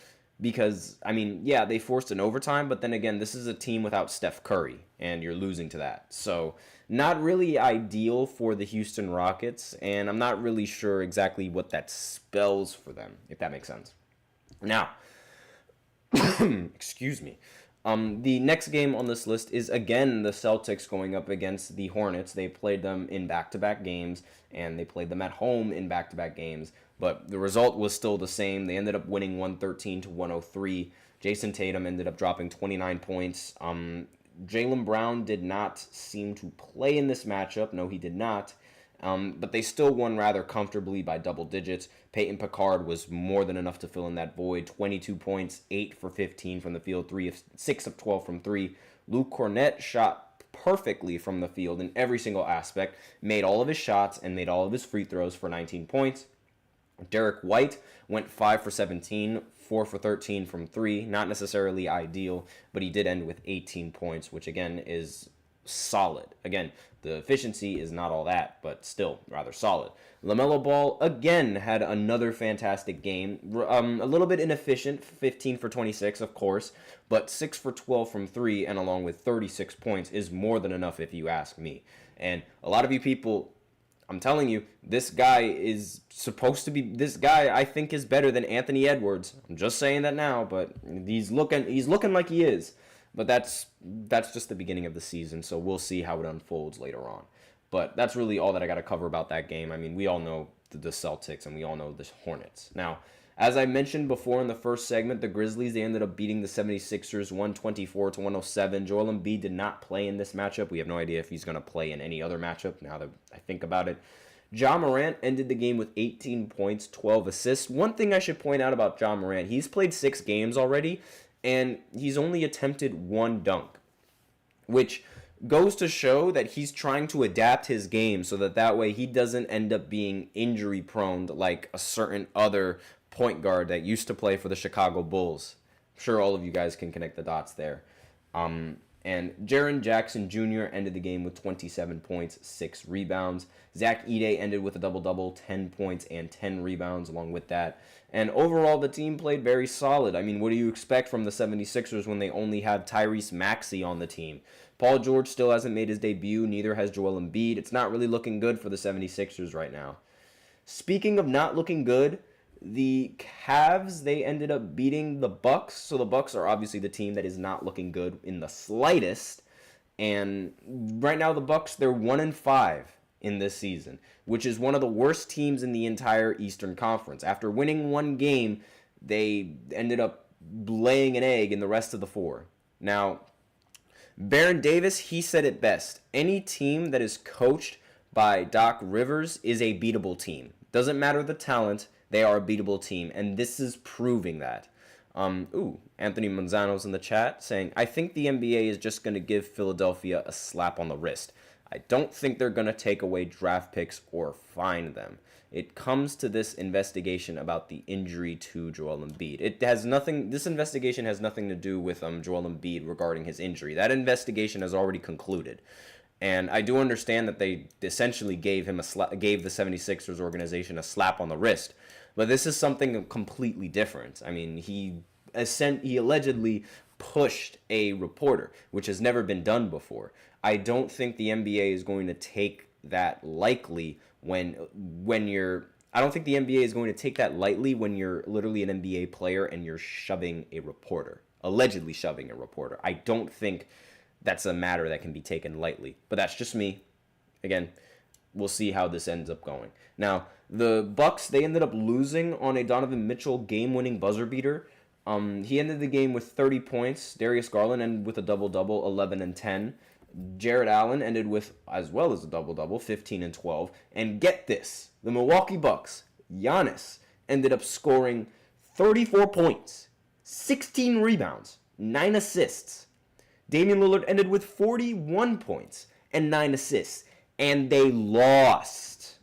because, I mean, yeah, they forced an overtime, but then again, this is a team without Steph Curry, and you're losing to that. So not really ideal for the Houston Rockets, and I'm not really sure exactly what that spells for them, if that makes sense. Now, excuse me. The next game on this list is, again, the Celtics going up against the Hornets. They played them in back-to-back games, and they played them at home in back-to-back games. But the result was still the same. They ended up winning 113-103. Jason Tatum ended up dropping 29 points. Jaylen Brown did not seem to play in this matchup. No, he did not. But they still won rather comfortably by double digits. Peyton Picard was more than enough to fill in that void. 22 points, 8 for 15 from the field, 6 of 12 from 3. Luke Cornett shot perfectly from the field in every single aspect, made all of his shots, and made all of his free throws for 19 points. Derek White went 5 for 17, 4 for 13 from 3. Not necessarily ideal, but he did end with 18 points, which again is solid. Again, the efficiency is not all that, but still rather solid. LaMelo Ball again had another fantastic game. A little bit inefficient, 15 for 26, of course, but 6 for 12 from 3, and along with 36 points is more than enough if you ask me. And a lot of you people, I'm telling you, this guy I think is better than Anthony Edwards. I'm just saying that now, but he's looking like he is. But that's just the beginning of the season, so we'll see how it unfolds later on. But that's really all that I got to cover about that game. I mean, we all know the Celtics, and we all know the Hornets. Now, as I mentioned before in the first segment, the Grizzlies, they ended up beating the 76ers 124-107. Joel Embiid did not play in this matchup. We have no idea if he's going to play in any other matchup now that I think about it. Ja Morant ended the game with 18 points, 12 assists. One thing I should point out about Ja Morant, he's played 6 games already, and he's only attempted 1 dunk, which goes to show that he's trying to adapt his game so that way he doesn't end up being injury prone like a certain other point guard that used to play for the Chicago Bulls. I'm sure all of you guys can connect the dots there. And Jaren Jackson Jr. ended the game with 27 points, 6 rebounds. Zach Edey ended with a double-double, 10 points and 10 rebounds along with that. And overall, the team played very solid. I mean, what do you expect from the 76ers when they only have Tyrese Maxey on the team? Paul George still hasn't made his debut, neither has Joel Embiid. It's not really looking good for the 76ers right now. Speaking of not looking good, the Cavs, they ended up beating the Bucks. So the Bucks are obviously the team that is not looking good in the slightest. And right now the Bucks, they're 1-5 in this season, which is one of the worst teams in the entire Eastern Conference. After winning 1 game, they ended up laying an egg in the rest of the 4. Now, Baron Davis, he said it best. Any team that is coached by Doc Rivers is a beatable team. Doesn't matter the talent, they are a beatable team, and this is proving that. Anthony Manzano's in the chat saying, I think the NBA is just going to give Philadelphia a slap on the wrist. I don't think they're going to take away draft picks or fine them. It comes to this investigation about the injury to Joel Embiid. This investigation has nothing to do with Joel Embiid regarding his injury. That investigation has already concluded. And I do understand that they essentially gave the 76ers organization a slap on the wrist. But this is something completely different. I mean, he allegedly pushed a reporter, which has never been done before. I don't think the NBA is going to take that lightly when you're I don't think the NBA is going to take that lightly when you're literally an NBA player and you're shoving a reporter, allegedly shoving a reporter. I don't think that's a matter that can be taken lightly, but that's just me. Again, we'll see how this ends up going. Now, the Bucks, they ended up losing on a Donovan Mitchell game-winning buzzer beater. He ended the game with 30 points. Darius Garland ended with a double-double, 11 and 10. Jarrett Allen ended with, as well as a double-double, 15 and 12. And get this, the Milwaukee Bucks, Giannis, ended up scoring 34 points, 16 rebounds, 9 assists. Damian Lillard ended with 41 points and 9 assists. And they lost.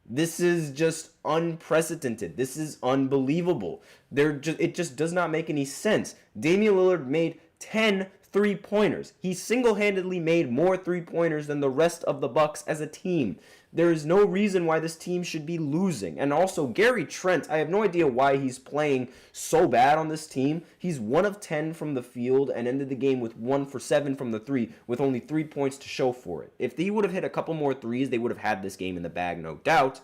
This is just unprecedented. This is unbelievable. It just does not make any sense. Damian Lillard made 10 3-pointers. He single-handedly made more 3-pointers than the rest of the Bucks as a team. There is no reason why this team should be losing. And also, Gary Trent, I have no idea why he's playing so bad on this team. He's 1 of 10 from the field and ended the game with 1 for 7 from the 3 with only 3 points to show for it. If he would have hit a couple more threes, they would have had this game in the bag, no doubt.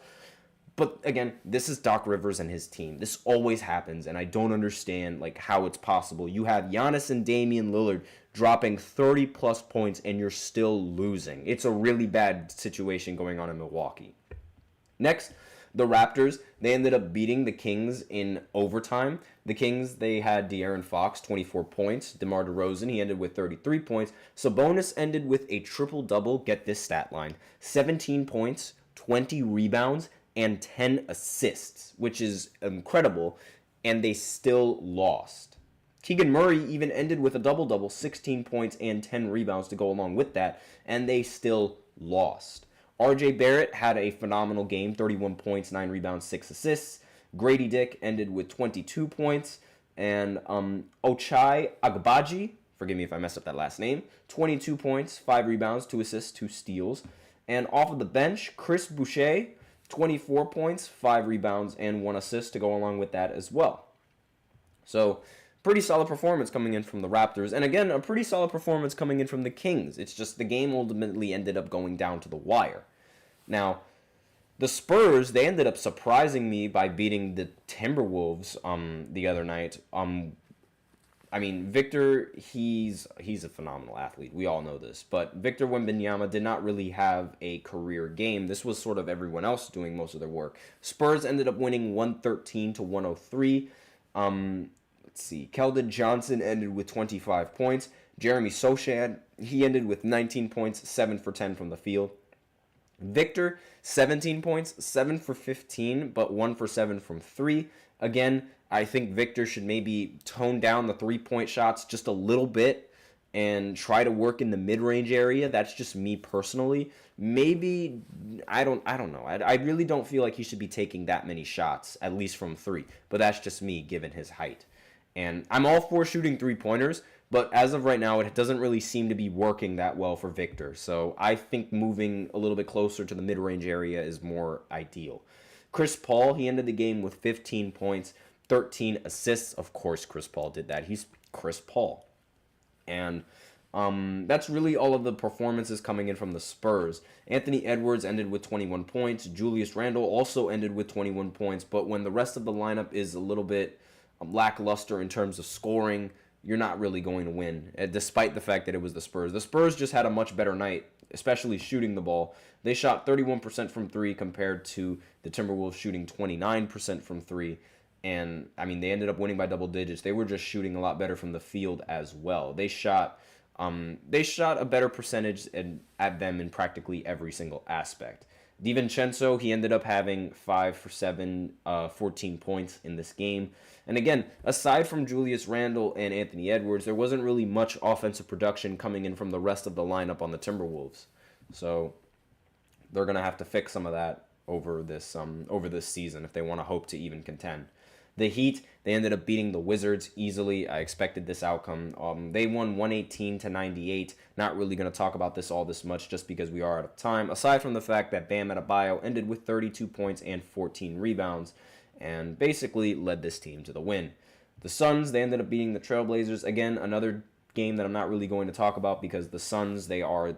But again, this is Doc Rivers and his team. This always happens, and I don't understand how it's possible. You have Giannis and Damian Lillard dropping 30-plus points, and you're still losing. It's a really bad situation going on in Milwaukee. Next, the Raptors, they ended up beating the Kings in overtime. The Kings, they had De'Aaron Fox, 24 points. DeMar DeRozan, he ended with 33 points. Sabonis ended with a triple-double. Get this stat line. 17 points, 20 rebounds, and 10 assists, which is incredible, and they still lost. Keegan Murray even ended with a double-double, 16 points and 10 rebounds to go along with that, and they still lost. RJ Barrett had a phenomenal game, 31 points, 9 rebounds, 6 assists. Grady Dick ended with 22 points, and Ochai Agbaji, forgive me if I mess up that last name, 22 points, 5 rebounds, 2 assists, 2 steals. And off of the bench, Chris Boucher, 24 points, 5 rebounds, and 1 assist to go along with that as well. So, pretty solid performance coming in from the Raptors. And again, a pretty solid performance coming in from the Kings. It's just the game ultimately ended up going down to the wire. Now, the Spurs, they ended up surprising me by beating the Timberwolves the other night. Victor, he's a phenomenal athlete. We all know this. But Victor Wembanyama did not really have a career game. This was sort of everyone else doing most of their work. Spurs ended up winning 113-103. Let's see. Keldon Johnson ended with 25 points. Jeremy Sochan, he ended with 19 points, 7 for 10 from the field. Victor, 17 points, 7 for 15, but 1 for 7 from 3. Again, I think Victor should maybe tone down the 3-point shots just a little bit and try to work in the mid-range area. That's just me personally. Maybe, I don't know. I really don't feel like he should be taking that many shots, at least from 3. But that's just me, given his height. And I'm all for shooting 3-pointers, but as of right now, it doesn't really seem to be working that well for Victor. So I think moving a little bit closer to the mid-range area is more ideal. Chris Paul, he ended the game with 15 points, 13 assists. Of course, Chris Paul did that. He's Chris Paul. And that's really all of the performances coming in from the Spurs. Anthony Edwards ended with 21 points. Julius Randle also ended with 21 points. But when the rest of the lineup is a little bit lackluster in terms of scoring, you're not really going to win, despite the fact that it was the Spurs. The Spurs just had a much better night, especially shooting the ball. They shot 31% from 3 compared to the Timberwolves shooting 29% from 3. And, they ended up winning by double digits. They were just shooting a lot better from the field as well. They shot a better percentage at them in practically every single aspect. DiVincenzo, he ended up having 5 for 7, 14 points in this game. And again, aside from Julius Randle and Anthony Edwards, there wasn't really much offensive production coming in from the rest of the lineup on the Timberwolves. So they're going to have to fix some of that over this season if they want to hope to even contend. The Heat, they ended up beating the Wizards easily. I expected this outcome. They won 118-98. Not really going to talk about this all this much just because we are out of time. Aside from the fact that Bam Adebayo ended with 32 points and 14 rebounds and basically led this team to the win. The Suns, they ended up beating the Trailblazers. Again, another game that I'm not really going to talk about because the Suns, they are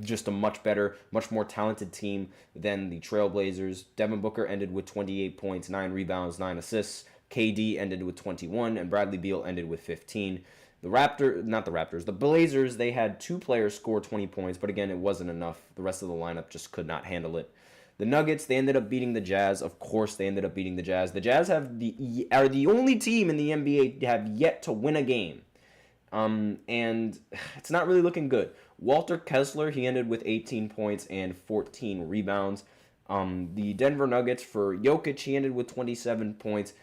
just a much better, much more talented team than the Trailblazers. Devin Booker ended with 28 points, 9 rebounds, 9 assists. KD ended with 21, and Bradley Beal ended with 15. The Blazers, they had 2 players score 20 points, but again, it wasn't enough. The rest of the lineup just could not handle it. The Nuggets, they ended up beating the Jazz. Of course, they ended up beating the Jazz. The Jazz are the only team in the NBA to have yet to win a game. And it's not really looking good. Walter Kessler, he ended with 18 points and 14 rebounds. The Denver Nuggets, for Jokic, he ended with 27 points,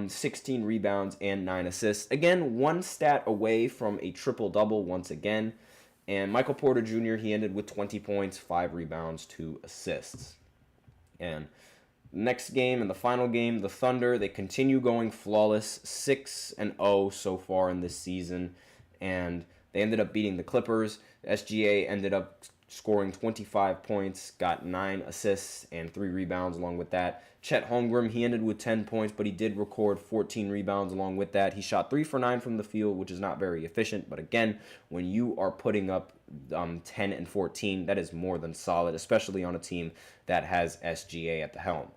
16 rebounds, and 9 assists. Again, one stat away from a triple-double once again. And Michael Porter Jr., he ended with 20 points, 5 rebounds, 2 assists. And next game and the final game, the Thunder, they continue going flawless, 6-0 so far in this season. And they ended up beating the Clippers. SGA ended up scoring 25 points, got 9 assists and 3 rebounds along with that. Chet Holmgren, he ended with 10 points, but he did record 14 rebounds along with that. He shot 3 for 9 from the field, which is not very efficient. But again, when you are putting up 10 and 14, that is more than solid, especially on a team that has SGA at the helm.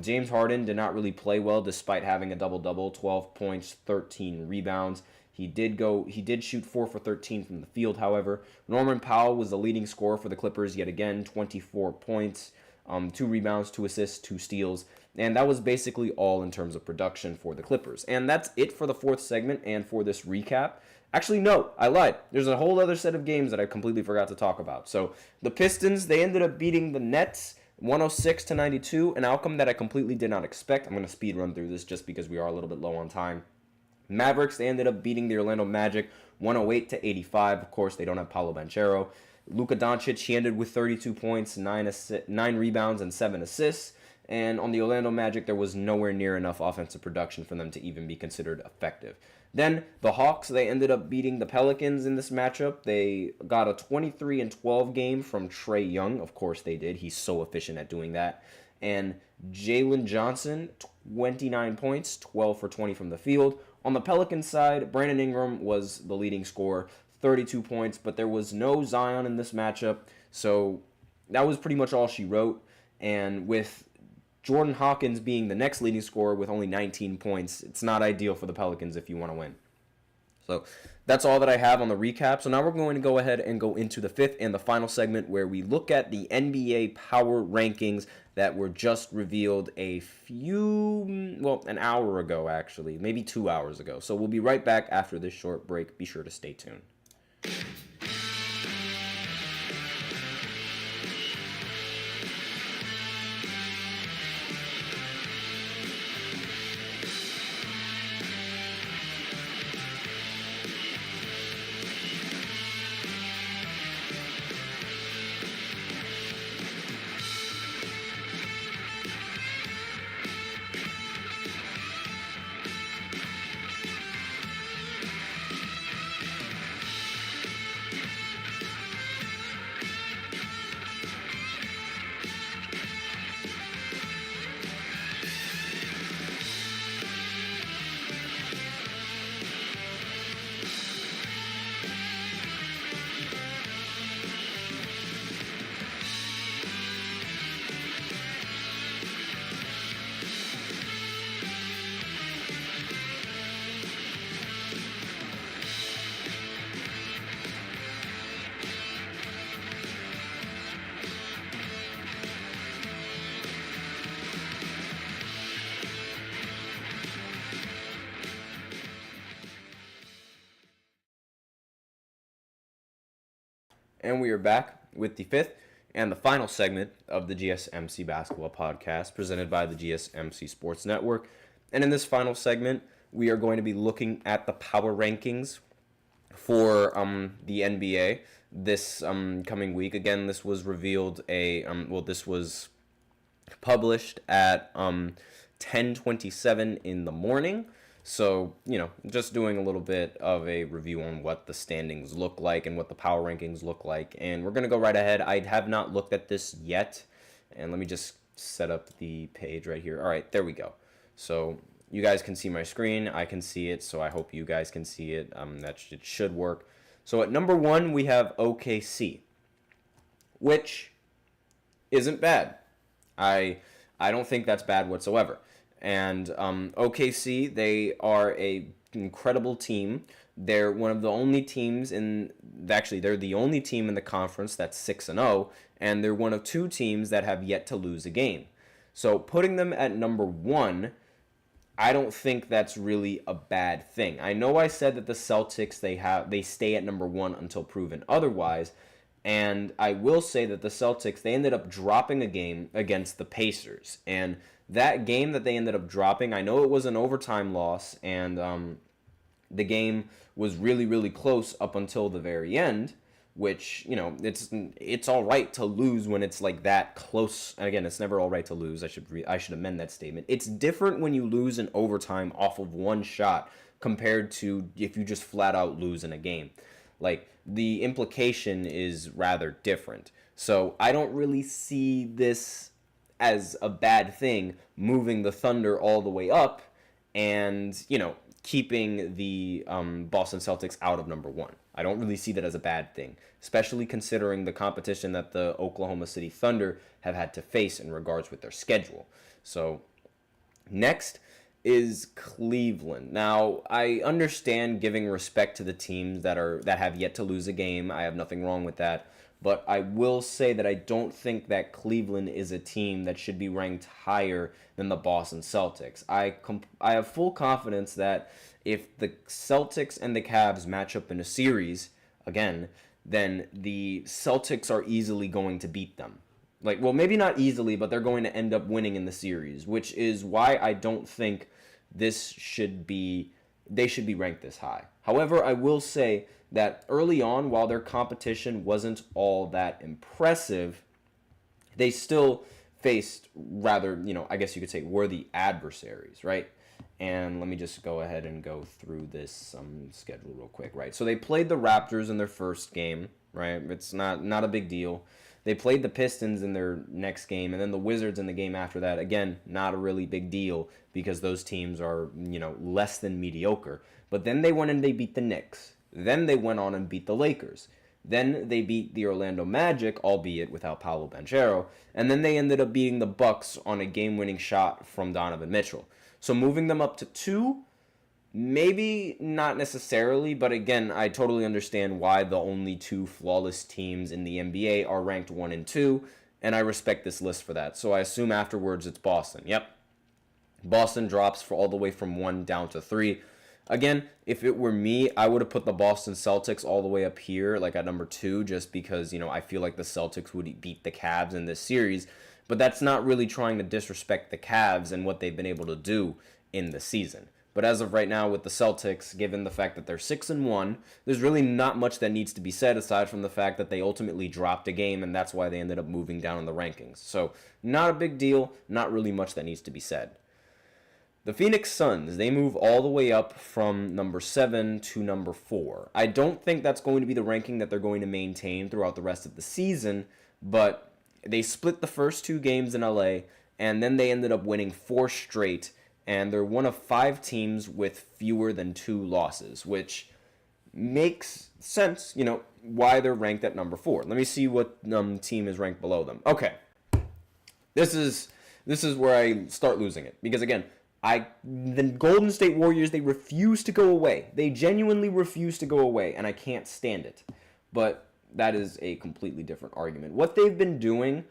James Harden did not really play well despite having a double-double, 12 points, 13 rebounds. He did shoot 4 for 13 from the field, however. Norman Powell was the leading scorer for the Clippers yet again, 24 points, 2 rebounds, 2 assists, 2 steals. And that was basically all in terms of production for the Clippers. And that's it for the 4th segment and for this recap. Actually, no, I lied. There's a whole other set of games that I completely forgot to talk about. So the Pistons, they ended up beating the Nets 106-92, an outcome that I completely did not expect. I'm going to speed run through this just because we are a little bit low on time. Mavericks, they ended up beating the Orlando Magic 108-85. Of course, they don't have Paolo Banchero. Luka Doncic, he ended with 32 points, 9 rebounds, and 7 assists. And on the Orlando Magic, there was nowhere near enough offensive production for them to even be considered effective. Then the Hawks, they ended up beating the Pelicans in this matchup. They got a 23-12 game from Trae Young. Of course they did. He's so efficient at doing that. And Jalen Johnson, 29 points, 12 for 20 from the field. On the Pelicans side, Brandon Ingram was the leading scorer, 32 points, but there was no Zion in this matchup, so that was pretty much all she wrote. And with Jordan Hawkins being the next leading scorer with only 19 points, it's not ideal for the Pelicans if you want to win. So that's all that I have on the recap. So now we're going to go ahead and go into the 5th and the final segment where we look at the NBA power rankings that were just revealed an hour ago, actually, maybe 2 hours ago. So we'll be right back after this short break. Be sure to stay tuned. And we are back with the 5th and the final segment of the GSMC Basketball Podcast presented by the GSMC Sports Network. And in this final segment, we are going to be looking at the power rankings for the NBA this coming week. Again, this was revealed this was published at 10:27 in the morning. So, just doing a little bit of a review on what the standings look like and what the power rankings look like. And we're going to go right ahead. I have not looked at this yet. And let me just set up the page right here. All right, there we go. So you guys can see my screen. I can see it, so I hope you guys can see it. It should work. So at number 1, we have OKC. which isn't bad. I don't think that's bad whatsoever. And OKC, they are a incredible team. They're one of the only teams they're the only team in the conference that's 6-0, and they're one of two teams that have yet to lose a game. So putting them at number 1, I don't think that's really a bad thing. I know I said that the Celtics, they stay at number 1 until proven otherwise, and I will say that the Celtics, they ended up dropping a game against the Pacers, and that game that they ended up dropping, I know it was an overtime loss, and the game was really, really close up until the very end, which, it's all right to lose when it's like that close. Again, it's never all right to lose. I should amend that statement. It's different when you lose in overtime off of one shot compared to if you just flat out lose in a game. Like, the implication is rather different. So I don't really see this as a bad thing, moving the Thunder all the way up and, keeping the Boston Celtics out of number 1. I don't really see that as a bad thing, especially considering the competition that the Oklahoma City Thunder have had to face in regards with their schedule. So next is Cleveland. Now, I understand giving respect to the teams that have yet to lose a game. I have nothing wrong with that. But I will say that I don't think that Cleveland is a team that should be ranked higher than the Boston Celtics. I have full confidence that if the Celtics and the Cavs match up in a series, again, then the Celtics are easily going to beat them. Like, well, maybe not easily, but they're going to end up winning in the series, which is why I don't think they should be ranked this high. However, I will say that early on, while their competition wasn't all that impressive, they still faced rather, I guess you could say, worthy adversaries, right? And let me just go ahead and go through this schedule real quick, right? So they played the Raptors in their first game, right? It's not a big deal. They played the Pistons in their next game, and then the Wizards in the game after that. Again, not a really big deal because those teams are, less than mediocre. But then they went and they beat the Knicks. Then they went on and beat the Lakers. Then they beat the Orlando Magic, albeit without Paolo Banchero. And then they ended up beating the Bucks on a game-winning shot from Donovan Mitchell. So moving them up to 2, maybe not necessarily, but again, I totally understand why the only 2 flawless teams in the NBA are ranked 1 and 2, and I respect this list for that. So I assume afterwards it's Boston. Yep. Boston drops for all the way from 1 down to 3. Again, if it were me, I would have put the Boston Celtics all the way up here, like at number 2, just because, I feel like the Celtics would beat the Cavs in this series. But that's not really trying to disrespect the Cavs and what they've been able to do in the season. But as of right now with the Celtics, given the fact that they're 6-1, there's really not much that needs to be said aside from the fact that they ultimately dropped a game, and that's why they ended up moving down in the rankings. So not a big deal, not really much that needs to be said. The Phoenix Suns, they move all the way up from number 7 to number 4. I don't think that's going to be the ranking that they're going to maintain throughout the rest of the season, but they split the first 2 games in LA, and then they ended up winning 4 straight, and they're one of 5 teams with fewer than 2 losses, which makes sense, why they're ranked at number 4. Let me see what team is ranked below them. Okay. This is where I start losing it, because again, the Golden State Warriors, they refuse to go away. They genuinely refuse to go away, and I can't stand it. But that is a completely different argument. What they've been doing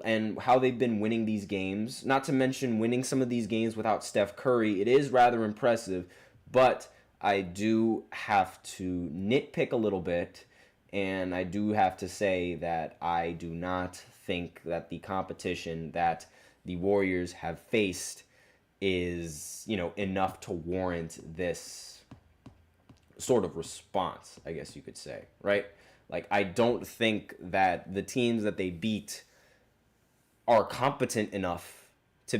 and how they've been winning these games, not to mention winning some of these games without Steph Curry, it is rather impressive, but I do have to nitpick a little bit, and I do have to say that I do not think that the competition that the Warriors have faced is, enough to warrant this sort of response, I guess you could say, right? Like, I don't think that the teams that they beat are competent enough to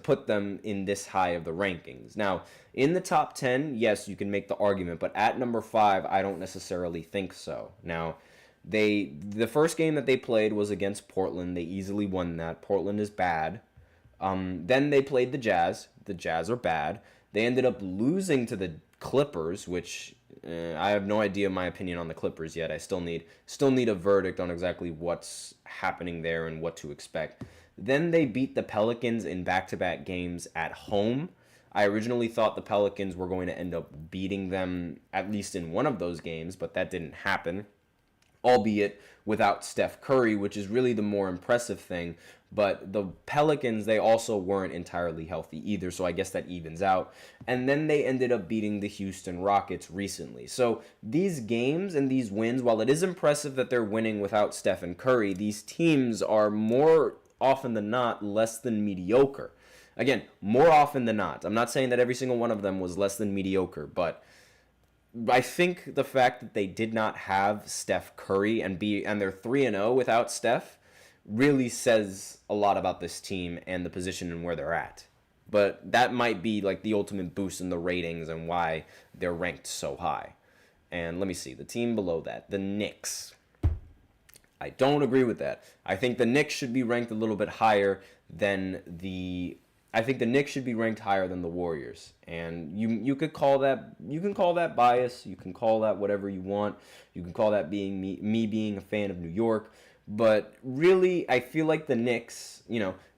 put them in this high of the rankings. Now, in the top 10, yes, you can make the argument, but at number 5, I don't necessarily think so. Now, the first game that they played was against Portland. They easily won that. Portland is bad. Then they played the Jazz. The Jazz are bad. They ended up losing to the Clippers, which I have no idea my opinion on the Clippers yet. I still need a verdict on exactly what's happening there and what to expect. Then they beat the Pelicans in back-to-back games at home. I originally thought the Pelicans were going to end up beating them at least in one of those games, but that didn't happen, albeit without Steph Curry, which is really the more impressive thing. But the Pelicans, they also weren't entirely healthy either, so I guess that evens out. And then they ended up beating the Houston Rockets recently. So these games and these wins, while it is impressive that they're winning without Steph and Curry, these teams are more often than not less than mediocre. Again, more often than not. I'm not saying that every single one of them was less than mediocre, but I think the fact that they did not have Steph Curry and they're 3-0 without Steph really says a lot about this team and the position and where they're at. But that might be like the ultimate boost in the ratings and why they're ranked so high. And let me see, the team below that, the Knicks. I don't agree with that. I think the Knicks should be ranked a little bit higher than the Warriors. And you can call that bias, you can call that whatever you want. You can call that being me being a fan of New York. But really, I feel like the Knicks,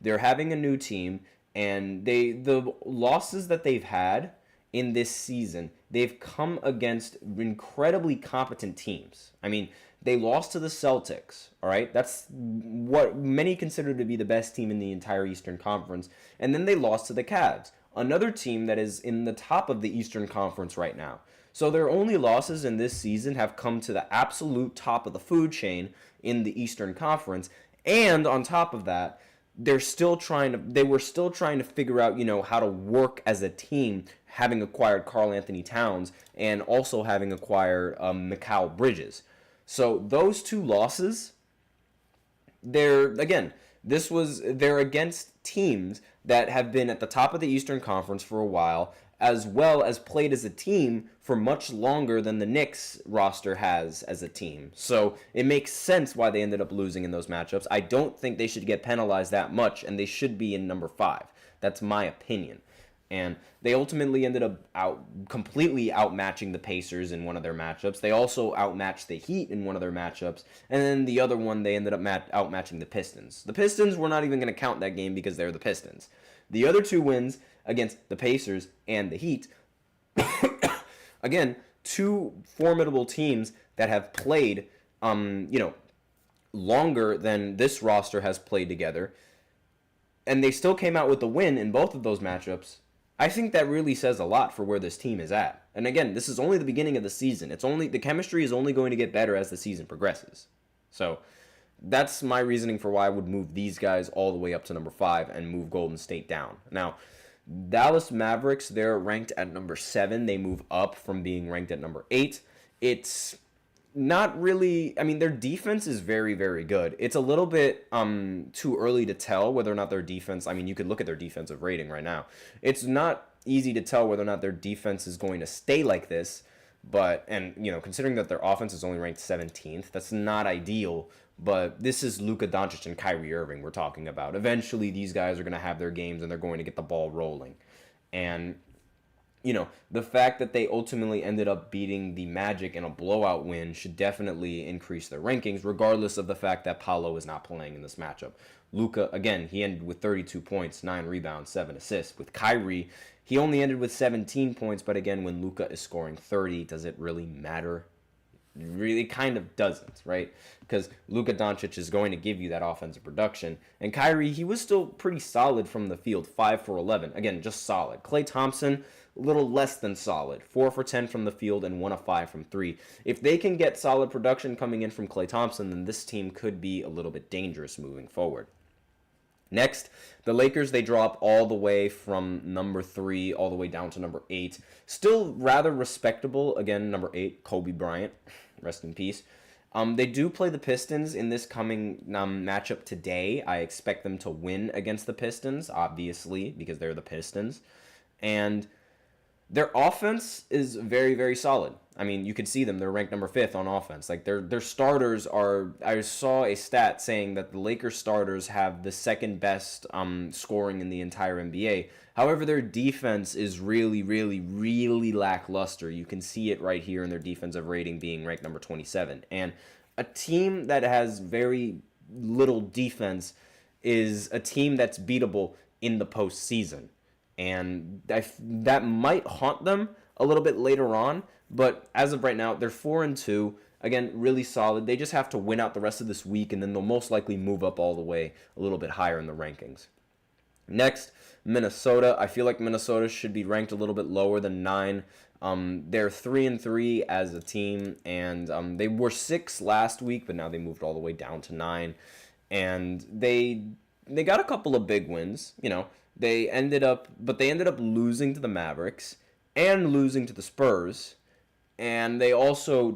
they're having a new team, and the losses that they've had in this season, they've come against incredibly competent teams. I mean, they lost to the Celtics, all right? That's what many consider to be the best team in the entire Eastern Conference. And then they lost to the Cavs, another team that is in the top of the Eastern Conference right now. So their only losses in this season have come to the absolute top of the food chain in the Eastern Conference. And on top of that, they were still trying to figure out, how to work as a team, having acquired Karl Anthony Towns and also having acquired Mikal Bridges. So those two losses, they're against teams that have been at the top of the Eastern Conference for a while, as well as played as a team for much longer than the Knicks roster has as a team. So it makes sense why they ended up losing in those matchups. I don't think they should get penalized that much, and they should be in number 5. That's my opinion. And they ultimately ended up completely outmatching the Pacers in one of their matchups. They also outmatched the Heat in one of their matchups. And then the other one, they ended up outmatching the Pistons. The Pistons, we're not even going to count that game because they're the Pistons. The other two wins against the Pacers and the Heat, again, two formidable teams that have played, longer than this roster has played together. And they still came out with the win in both of those matchups. I think that really says a lot for where this team is at. And again, this is only the beginning of the season. The chemistry is only going to get better as the season progresses. So that's my reasoning for why I would move these guys all the way up to number 5 and move Golden State down. Now, Dallas Mavericks, they're ranked at number 7. They move up from being ranked at number 8. It's not really, their defense is very, very good. It's a little bit too early to tell whether or not their defense, you could look at their defensive rating right now. It's not easy to tell whether or not their defense is going to stay like this, but, considering that their offense is only ranked 17th, that's not ideal, but this is Luka Doncic and Kyrie Irving we're talking about. Eventually, these guys are going to have their games and they're going to get the ball rolling. And the fact that they ultimately ended up beating the Magic in a blowout win should definitely increase their rankings, regardless of the fact that Paolo is not playing in this matchup. Luka, again, he ended with 32 points, 9 rebounds, 7 assists. With Kyrie, he only ended with 17 points, but again, when Luka is scoring 30, does it really matter? It really kind of doesn't, right? Because Luka Doncic is going to give you that offensive production. And Kyrie, he was still pretty solid from the field, 5 for 11. Again, just solid. Klay Thompson, a little less than solid, 4 for 10 from the field and 1 of 5 from 3. If they can get solid production coming in from Klay Thompson, then this team could be a little bit dangerous moving forward. Next, the Lakers, they drop all the way from number 3 all the way down to number 8. Still rather respectable. Again, number 8, Kobe Bryant. Rest in peace. They do play the Pistons in this coming matchup today. I expect them to win against the Pistons, obviously, because they're the Pistons. And their offense is very, very solid. You can see them. They're ranked number 5th on offense. Their starters are... I saw a stat saying that the Lakers starters have the second best scoring in the entire NBA. However, their defense is really, really, really lackluster. You can see it right here in their defensive rating being ranked number 27. And a team that has very little defense is a team that's beatable in the postseason. And that might haunt them a little bit later on. But as of right now, they're 4-2. Again, really solid. They just have to win out the rest of this week, and then they'll most likely move up all the way a little bit higher in the rankings. Next, Minnesota. I feel like Minnesota should be ranked a little bit lower than 9. They're 3-3 as a team, and they were 6 last week, but now they moved all the way down to 9. And they got a couple of big wins. They ended up losing to the Mavericks and losing to the Spurs. And they also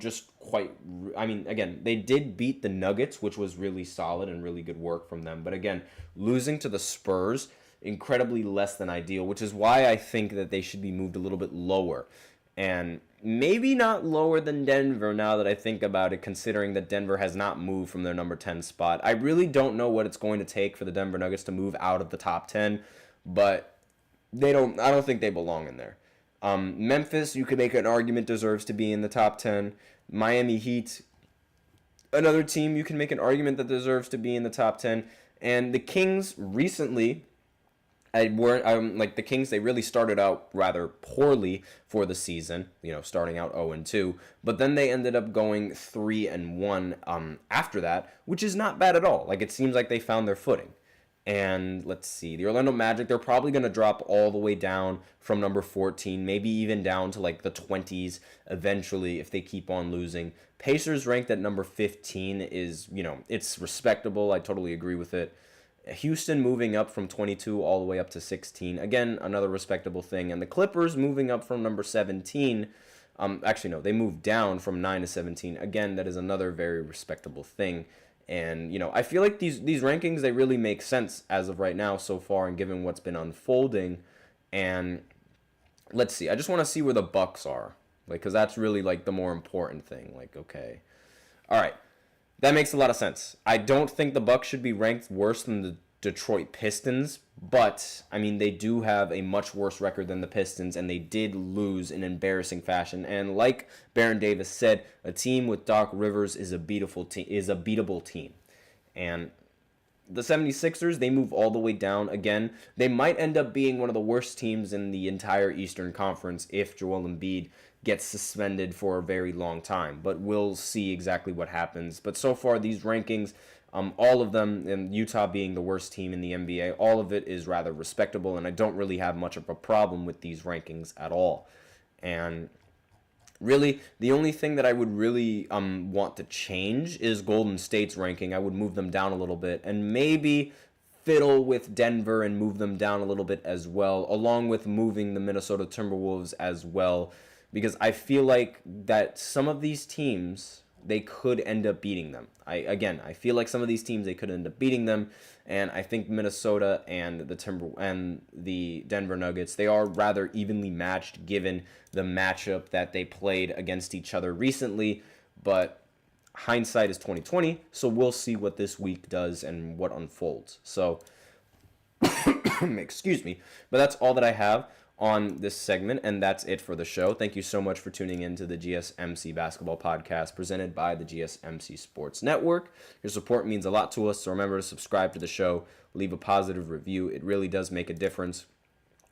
again, they did beat the Nuggets, which was really solid and really good work from them. But again, losing to the Spurs, incredibly less than ideal, which is why I think that they should be moved a little bit lower. And maybe not lower than Denver now that I think about it, considering that Denver has not moved from their number 10 spot. I really don't know what it's going to take for the Denver Nuggets to move out of the top 10, but I don't think they belong in there. Memphis, you could make an argument, deserves to be in the top 10. Miami Heat, another team you can make an argument that deserves to be in the top 10. And the Kings recently, the Kings, they really started out rather poorly for the season, starting out 0-2. But then they ended up going 3-1 after that, which is not bad at all. It seems like they found their footing. And let's see, the Orlando Magic, they're probably going to drop all the way down from number 14, maybe even down to the 20s eventually if they keep on losing. Pacers ranked at number 15 is, it's respectable. I totally agree with it. Houston moving up from 22 all the way up to 16. Again, another respectable thing. And the Clippers moving up from number 17. Actually, no, they moved down from 9 to 17. Again, that is another very respectable thing. And, I feel like these rankings, they really make sense as of right now so far and given what's been unfolding. And let's see. I just want to see where the Bucks are. Because that's really, the more important thing. Okay. All right. That makes a lot of sense. I don't think the Bucks should be ranked worse than the Detroit Pistons, but they do have a much worse record than the Pistons, and they did lose in embarrassing fashion. And like Baron Davis said, a team with Doc Rivers is a beatable team. And the 76ers, they move all the way down again. They might end up being one of the worst teams in the entire Eastern Conference if Joel Embiid gets suspended for a very long time. But we'll see exactly what happens. But so far, these rankings, all of them, and Utah being the worst team in the NBA, all of it is rather respectable, and I don't really have much of a problem with these rankings at all. And really, the only thing that I would really want to change is Golden State's ranking. I would move them down a little bit, and maybe fiddle with Denver and move them down a little bit as well, along with moving the Minnesota Timberwolves as well, because I feel like that some of these teams, they could end up beating them. I feel like some of these teams, they could end up beating them, and I think Minnesota and the Denver Nuggets, they are rather evenly matched given the matchup that they played against each other recently, but hindsight is 2020, so we'll see what this week does and what unfolds. So, excuse me, but that's all that I have on this segment, and that's it for the show. Thank you so much for tuning in to the GSMC Basketball Podcast presented by the GSMC Sports Network. Your support means a lot to us, so remember to subscribe to the show, leave a positive review. It really does make a difference.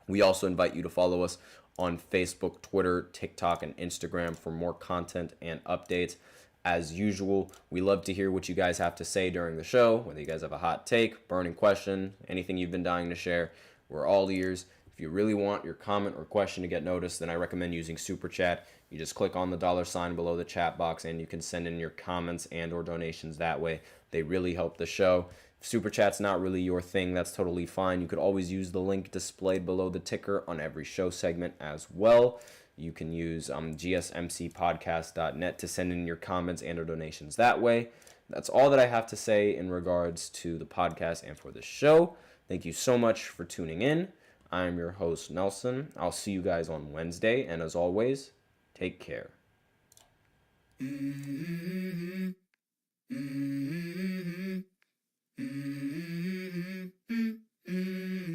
We also invite you to follow us on Facebook, Twitter, TikTok, and Instagram for more content and updates. As usual, we love to hear what you guys have to say during the show, whether you guys have a hot take, burning question, anything you've been dying to share. We're all ears. If you really want your comment or question to get noticed, then I recommend using Super Chat. You just click on the $ below the chat box, and you can send in your comments and or donations that way. They really help the show. If Super Chat's not really your thing, that's totally fine. You could always use the link displayed below the ticker on every show segment as well. You can use gsmcpodcast.net to send in your comments and or donations that way. That's all that I have to say in regards to the podcast and for the show. Thank you so much for tuning in. I'm your host, Nelson. I'll see you guys on Wednesday, and as always, take care.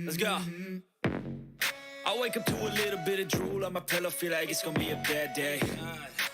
Let's go. I wake up to a little bit of drool on my pillow, feel like it's gonna be a bad day.